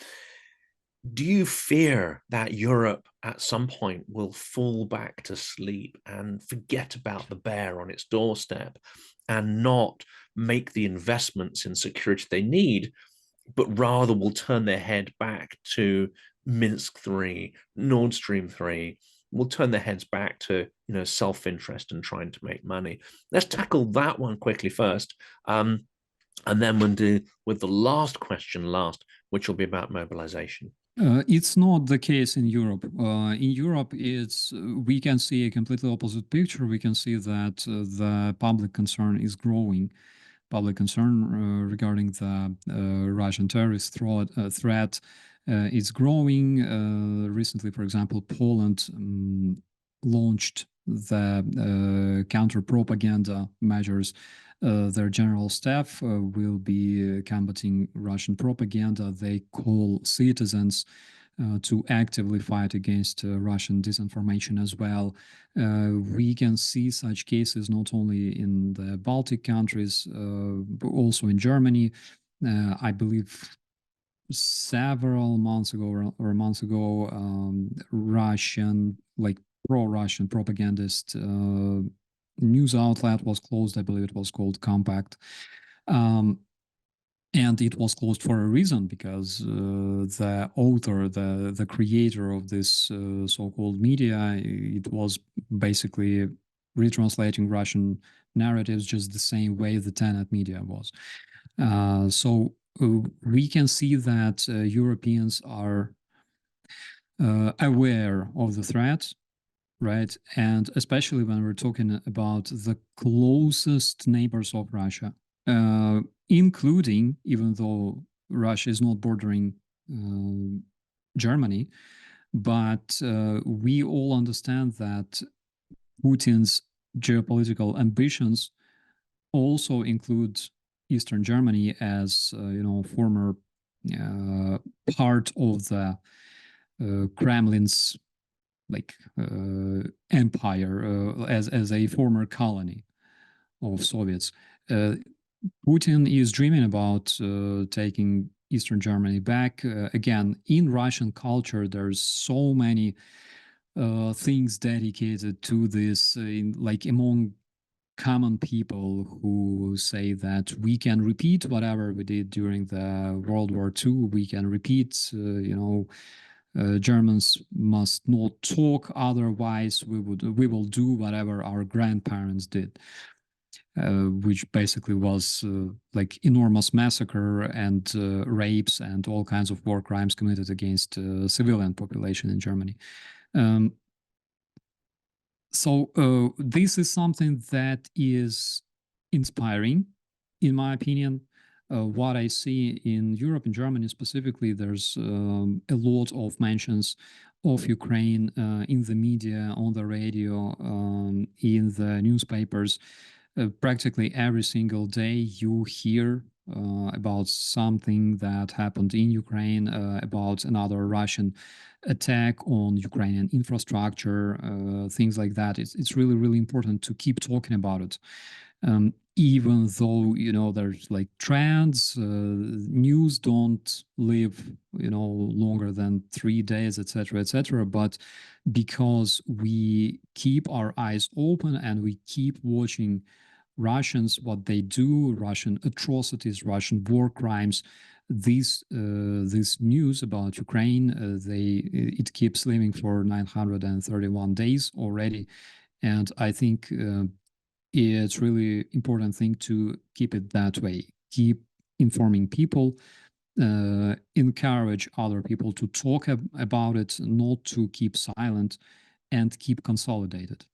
Do you fear that Europe at some point will fall back to sleep and forget about the bear on its doorstep and not make the investments in security they need, but rather will turn their head back to Minsk 3, Nord Stream 3, will turn their heads back to self-interest and trying to make money? Let's tackle that one quickly first. And then we'll do with the last question last, which will be about mobilization. It's not the case in Europe. In Europe, we can see a completely opposite picture. We can see that the public concern is growing. Public concern regarding the Russian terrorist threat is growing. Recently, for example, Poland launched the counter-propaganda measures. Their general staff will be combating Russian propaganda. They call citizens to actively fight against Russian disinformation as well. We can see such cases not only in the Baltic countries, but also in Germany. I believe several months ago or months ago, Russian, like pro-Russian propagandist news outlet was closed. I believe it was called Compact. And it was closed for a reason, because the author, the creator of this so-called media, it was basically retranslating Russian narratives just the same way the Tenet media was. So we can see that Europeans are aware of the threat, right? And especially when we're talking about the closest neighbors of Russia, including, even though Russia is not bordering Germany, but we all understand that Putin's geopolitical ambitions also include Eastern Germany as former part of the Kremlin's empire, as a former colony of Soviets. Putin is dreaming about taking Eastern Germany back. Again, in Russian culture, there's so many things dedicated to this, among common people who say that we can repeat whatever we did during the World War II. We can repeat, Germans must not talk, otherwise we will do whatever our grandparents did. Which basically was enormous massacre and rapes and all kinds of war crimes committed against civilian population in Germany. Um, so this is something that is inspiring, in my opinion. What I see in Europe, in Germany specifically, there's a lot of mentions of Ukraine in the media, on the radio, in the newspapers. Practically every single day you hear about something that happened in Ukraine, about another Russian attack on Ukrainian infrastructure, things like that. It's really, really important to keep talking about it. Even though, there's like trends, news don't live, longer than 3 days, etc., etc. But because we keep our eyes open and we keep watching Russians, what they do, Russian atrocities, Russian war crimes, this news about Ukraine, it keeps living for 931 days already, and I think it's really important thing to keep it that way. Keep informing people, encourage other people to talk about it, not to keep silent, and keep consolidated.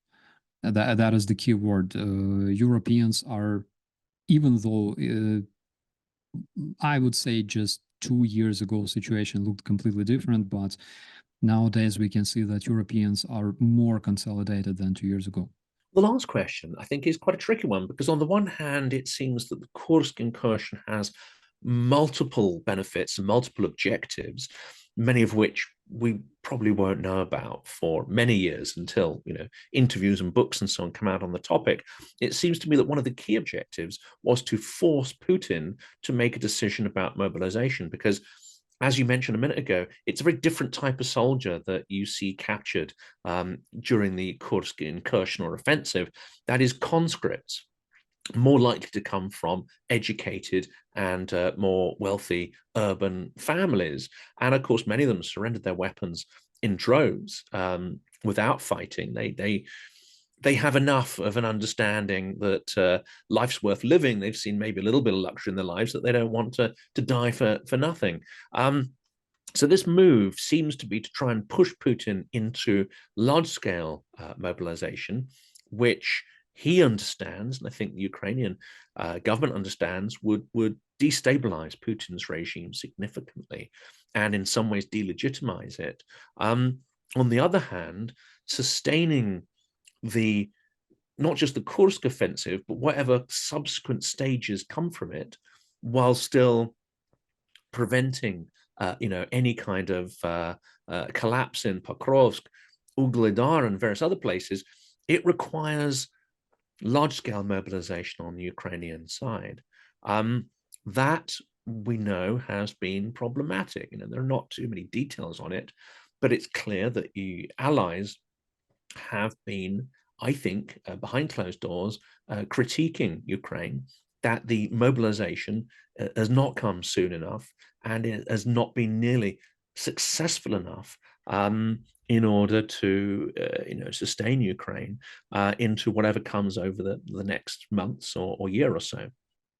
That is the key word. Europeans are, even though I would say just 2 years ago situation looked completely different, but nowadays we can see that Europeans are more consolidated than 2 years ago. The last question, I think, is quite a tricky one, because on the one hand, it seems that the Kursk incursion has multiple benefits and multiple objectives, many of which we probably won't know about for many years until, interviews and books and so on come out on the topic. It seems to me that one of the key objectives was to force Putin to make a decision about mobilization, because as you mentioned a minute ago, it's a very different type of soldier that you see captured during the Kursk incursion or offensive. That is conscripts, more likely to come from educated and more wealthy urban families. And of course, many of them surrendered their weapons in droves without fighting. They have enough of an understanding that life's worth living. They've seen maybe a little bit of luxury in their lives, that they don't want to die for nothing. So this move seems to be to try and push Putin into large-scale mobilization, which he understands, and I think the Ukrainian government understands, would destabilize Putin's regime significantly and in some ways delegitimize it. On the other hand, sustaining not just the Kursk offensive, but whatever subsequent stages come from it, while still preventing any kind of collapse in Pokrovsk, Ugledar, and various other places, it requires large-scale mobilization on the Ukrainian side. That we know has been problematic. There are not too many details on it, but it's clear that the allies have been, I think, behind closed doors, critiquing Ukraine, that the mobilization has not come soon enough, and it has not been nearly successful enough in order to sustain Ukraine into whatever comes over the next months or year or so.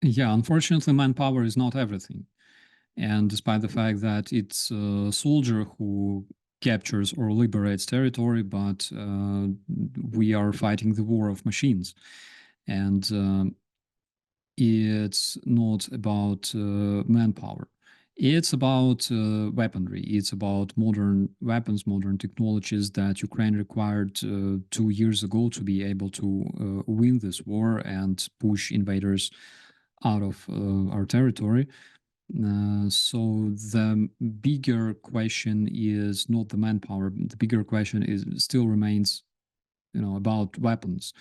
Yeah, unfortunately, manpower is not everything. And despite the fact that it's a soldier who captures or liberates territory, but we are fighting the war of machines. And it's not about manpower. It's about weaponry. It's about modern weapons, modern technologies that Ukraine required 2 years ago to be able to win this war and push invaders out of our territory. So the bigger question is not the manpower. The bigger question still remains, about weapons.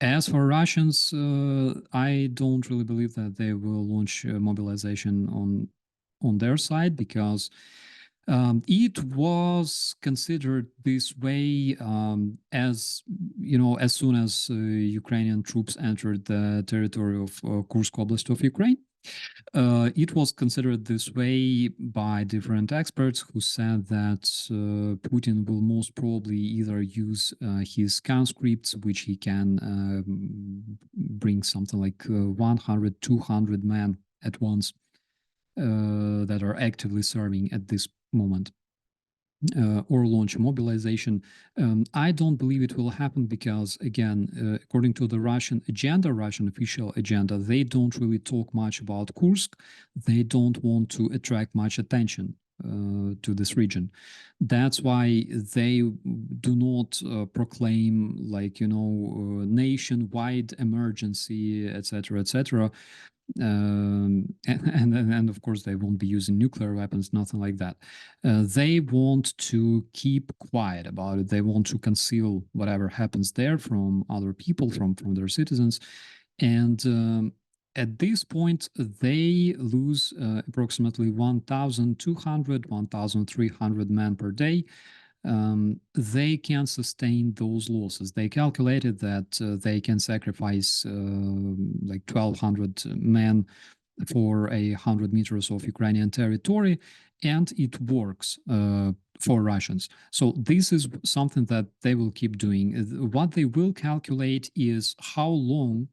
As for Russians, I don't really believe that they will launch mobilization on their side, because it was considered this way as soon as Ukrainian troops entered the territory of Kursk Oblast of Ukraine. It was considered this way by different experts who said that Putin will most probably either use his conscripts, which he can bring something like 100, 200 men at once that are actively serving at this moment. or launch mobilization. I don't believe it will happen because, again, according to the Russian agenda, Russian official agenda, they don't really talk much about Kursk. They don't want to attract much attention to this region. That's why they do not proclaim, like, nationwide emergency, etc., etc. And of course they won't be using nuclear weapons, nothing like that. They want to keep quiet about it. They want to conceal whatever happens there from other people, from their citizens. And at this point, they lose approximately 1,200, 1,300 men per day. They can sustain those losses. They calculated that they can sacrifice like 1,200 men for 100 meters of Ukrainian territory, and it works for Russians. So this is something that they will keep doing. What they will calculate is how long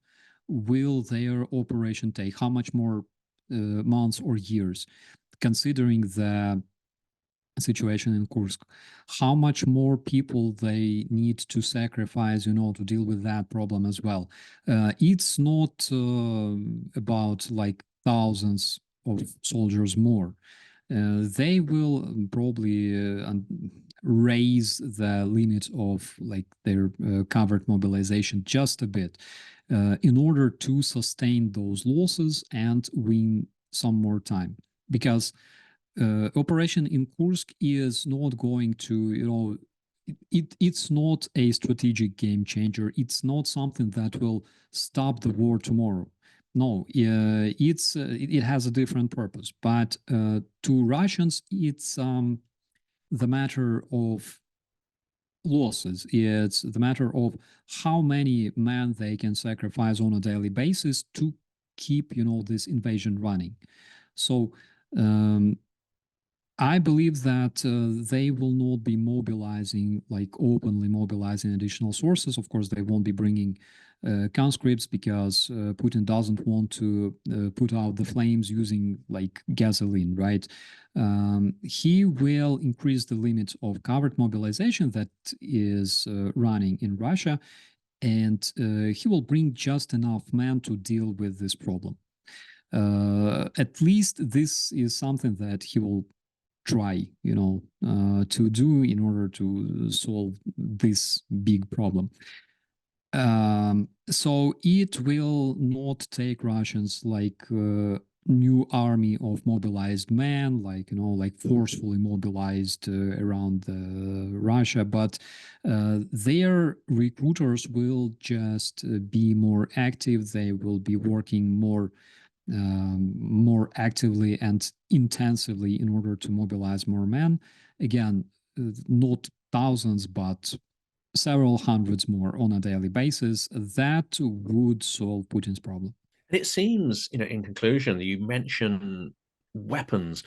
will their operation take, how much more months or years, considering the situation in Kursk, how much more people they need to sacrifice, to deal with that problem as well. It's not about like thousands of soldiers more. They will probably raise the limit of like their covered mobilization just a bit in order to sustain those losses and win some more time, because operation in Kursk is not going to, it's not a strategic game changer. It's not something that will stop the war tomorrow. No, it has a different purpose. But to Russians, it's the matter of losses. It's the matter of how many men they can sacrifice on a daily basis to keep, this invasion running. So I believe that they will not be mobilizing, like openly mobilizing additional sources. Of course, they won't be bringing conscripts because Putin doesn't want to put out the flames using like gasoline, right? He will increase the limit of covered mobilization that is running in Russia, and he will bring just enough men to deal with this problem. At least this is something that he will try, to do in order to solve this big problem. So it will not take Russians like new army of mobilized men, like like forcefully mobilized around Russia, but their recruiters will just be more active. They will be working more actively and intensively in order to mobilize more men. Again, not thousands, but several hundreds more on a daily basis. That would solve Putin's problem. And it seems, in conclusion, that you mention weapons,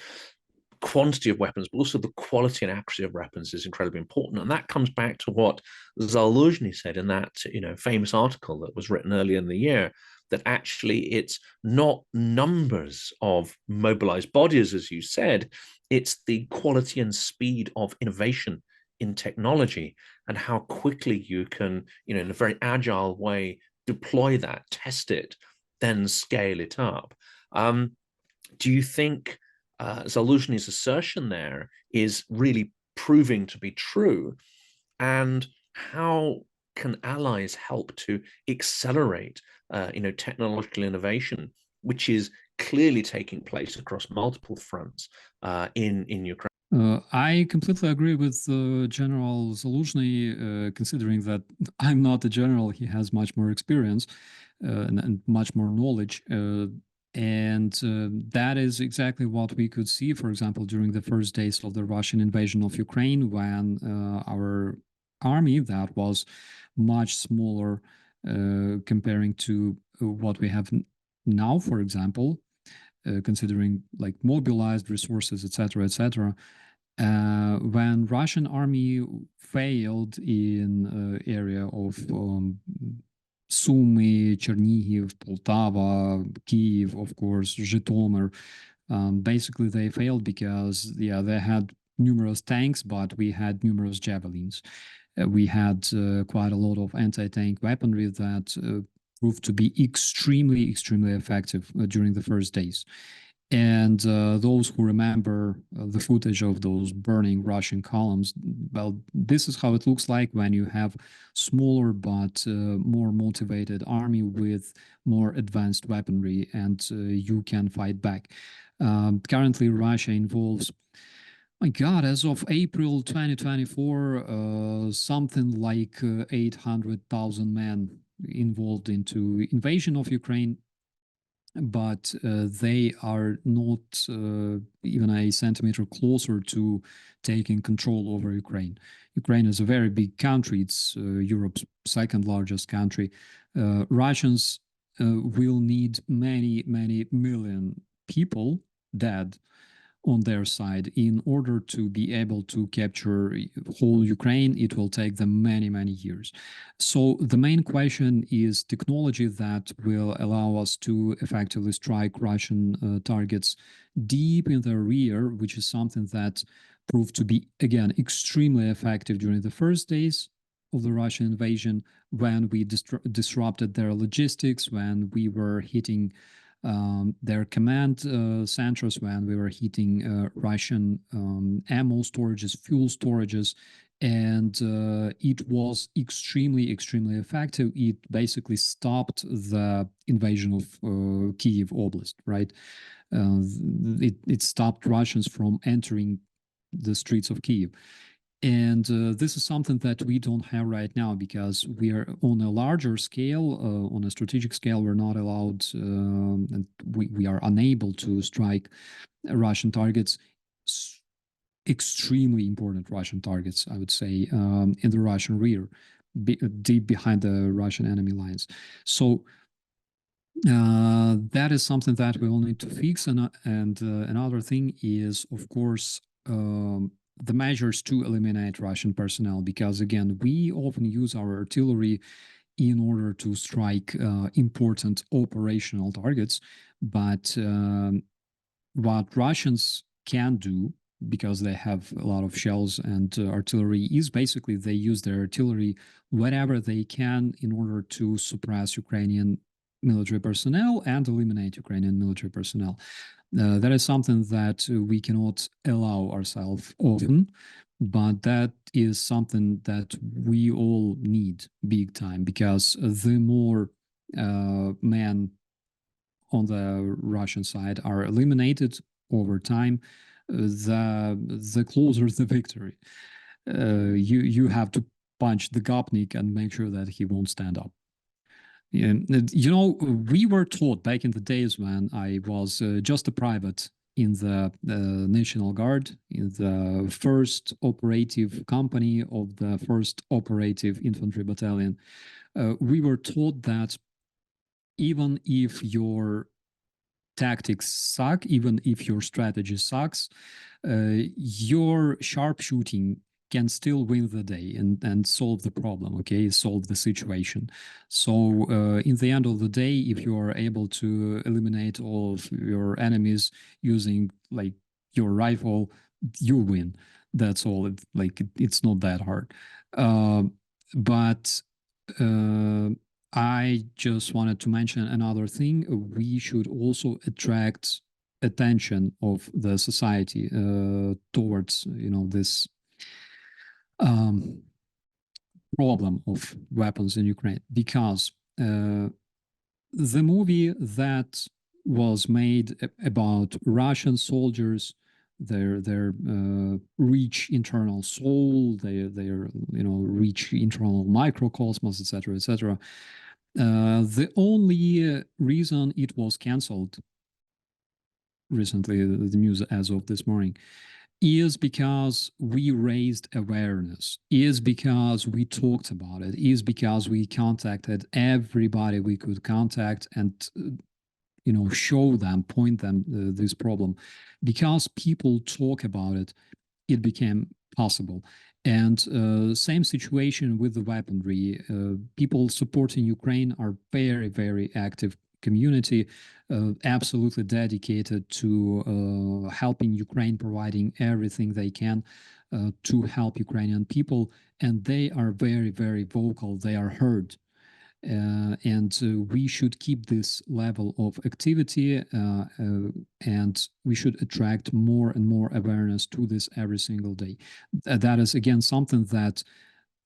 quantity of weapons, but also the quality and accuracy of weapons is incredibly important. And that comes back to what Zelenskyy said in that, famous article that was written earlier in the year, that actually it's not numbers of mobilized bodies, as you said, it's the quality and speed of innovation in technology and how quickly you can, in a very agile way, deploy that, test it, then scale it up. Do you think Zelensky's assertion there is really proving to be true? And how can allies help to accelerate, technological innovation, which is clearly taking place across multiple fronts in Ukraine? I completely agree with General Zelenskyy, considering that I'm not a general. He has much more experience and much more knowledge. And that is exactly what we could see, for example, during the first days of the Russian invasion of Ukraine, when our army, that was much smaller comparing to what we have now, for example, considering like mobilized resources, etc., etc. When Russian army failed in area of Sumy, Chernihiv, Poltava, Kiev, of course, Zhytomyr, basically they failed because they had numerous tanks, but we had numerous javelins. We had quite a lot of anti-tank weaponry that proved to be extremely, extremely effective during the first days. And those who remember the footage of those burning Russian columns, well, this is how it looks like when you have smaller but more motivated army with more advanced weaponry, and you can fight back. Currently, Russia involves, my God, as of April 2024, something like 800,000 men involved into invasion of Ukraine, but they are not even a centimeter closer to taking control over Ukraine. Ukraine is a very big country. It's Europe's second largest country. Russians will need many, many million people dead on their side in order to be able to capture whole Ukraine. It will take them many, many years. So the main question is technology that will allow us to effectively strike Russian targets deep in the rear, which is something that proved to be, again, extremely effective during the first days of the Russian invasion, when we disrupted their logistics, when we were hitting their command centers, when we were hitting Russian ammo storages, fuel storages, and it was extremely, extremely effective. It basically stopped the invasion of Kyiv Oblast, right? It stopped Russians from entering the streets of Kyiv. And this is something that we don't have right now, because we are on a larger scale, on a strategic scale. We're not allowed, and we are unable to strike Russian targets, extremely important Russian targets, I would say, in the Russian rear, deep behind the Russian enemy lines. So that is something that we will need to fix. And another thing is, of course, the measures to eliminate Russian personnel, because again, we often use our artillery in order to strike important operational targets. But what Russians can do, because they have a lot of shells and artillery, is basically they use their artillery wherever they can in order to suppress Ukrainian military personnel and eliminate Ukrainian military personnel. That is something that we cannot allow ourselves often, but that is something that we all need big time, because the more men on the Russian side are eliminated over time, the closer the victory. You have to punch the Gopnik and make sure that he won't stand up. You know, we were taught back in the days when I was just a private in the National Guard, in the first operative company of the first operative infantry battalion. We were taught that even if your tactics suck, even if your strategy sucks, your sharpshooting can still win the day and solve the problem, okay, solve the situation. So in the end of the day, if you are able to eliminate all of your enemies using like your rifle, you win. That's all. It's not that hard. But I just wanted to mention another thing. We should also attract attention of the society towards, you know, this problem of weapons in Ukraine, because the movie that was made about Russian soldiers, their rich internal soul, their rich internal microcosmos, etc. The only reason it was cancelled recently, the news as of this morning, is because we raised awareness, is because we talked about it, is because we contacted everybody we could contact and show them, point them this problem. Because people talk about it, it became possible. And same situation with the weaponry. People supporting Ukraine are very, very active community, absolutely dedicated to helping Ukraine, providing everything they can to help Ukrainian people. And they are very, very vocal. They are heard. And we should keep this level of activity, and we should attract more and more awareness to this every single day. That is, again, something that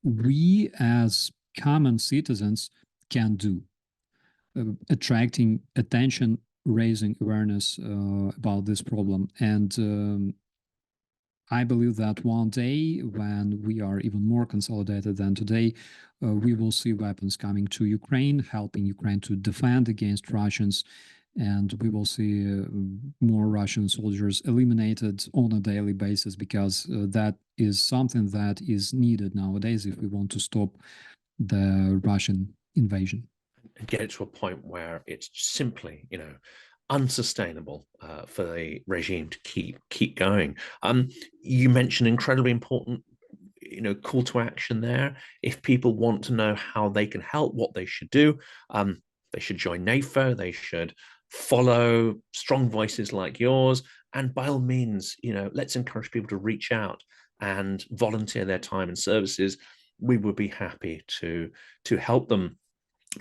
we as common citizens can do, attracting attention, raising awareness about this problem. And I believe that one day, when we are even more consolidated than today, we will see weapons coming to Ukraine, helping Ukraine to defend against Russians, and we will see more Russian soldiers eliminated on a daily basis, because that is something that is needed nowadays if we want to stop the Russian invasion. And get it to a point where it's simply, unsustainable for the regime to keep going. You mentioned incredibly important, call to action there. If people want to know how they can help, what they should do, they should join NATO. They should follow strong voices like yours, and by all means, let's encourage people to reach out and volunteer their time and services. We would be happy to help them.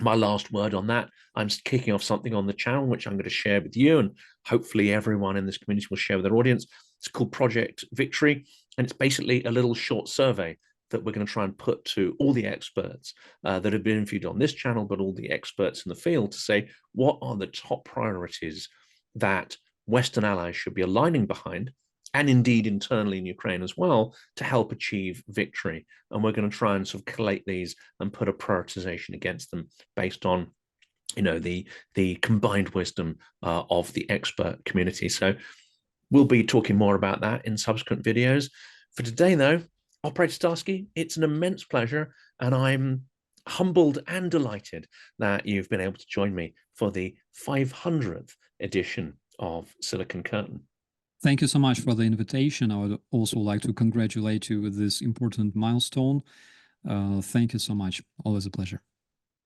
My last word on that, I'm kicking off something on the channel, which I'm going to share with you, and hopefully everyone in this community will share with their audience. It's called Project Victory, and it's basically a little short survey that we're going to try and put to all the experts that have been interviewed on this channel, but all the experts in the field, to say, what are the top priorities that Western allies should be aligning behind, and indeed internally in Ukraine as well, to help achieve victory. And we're going to try and sort of collate these and put a prioritization against them based on, the combined wisdom of the expert community. So we'll be talking more about that in subsequent videos. For today, though, Operator Starsky, it's an immense pleasure, and I'm humbled and delighted that you've been able to join me for the 500th edition of Silicon Curtain. Thank you so much for the invitation. I would also like to congratulate you with this important milestone. Thank you so much. Always a pleasure.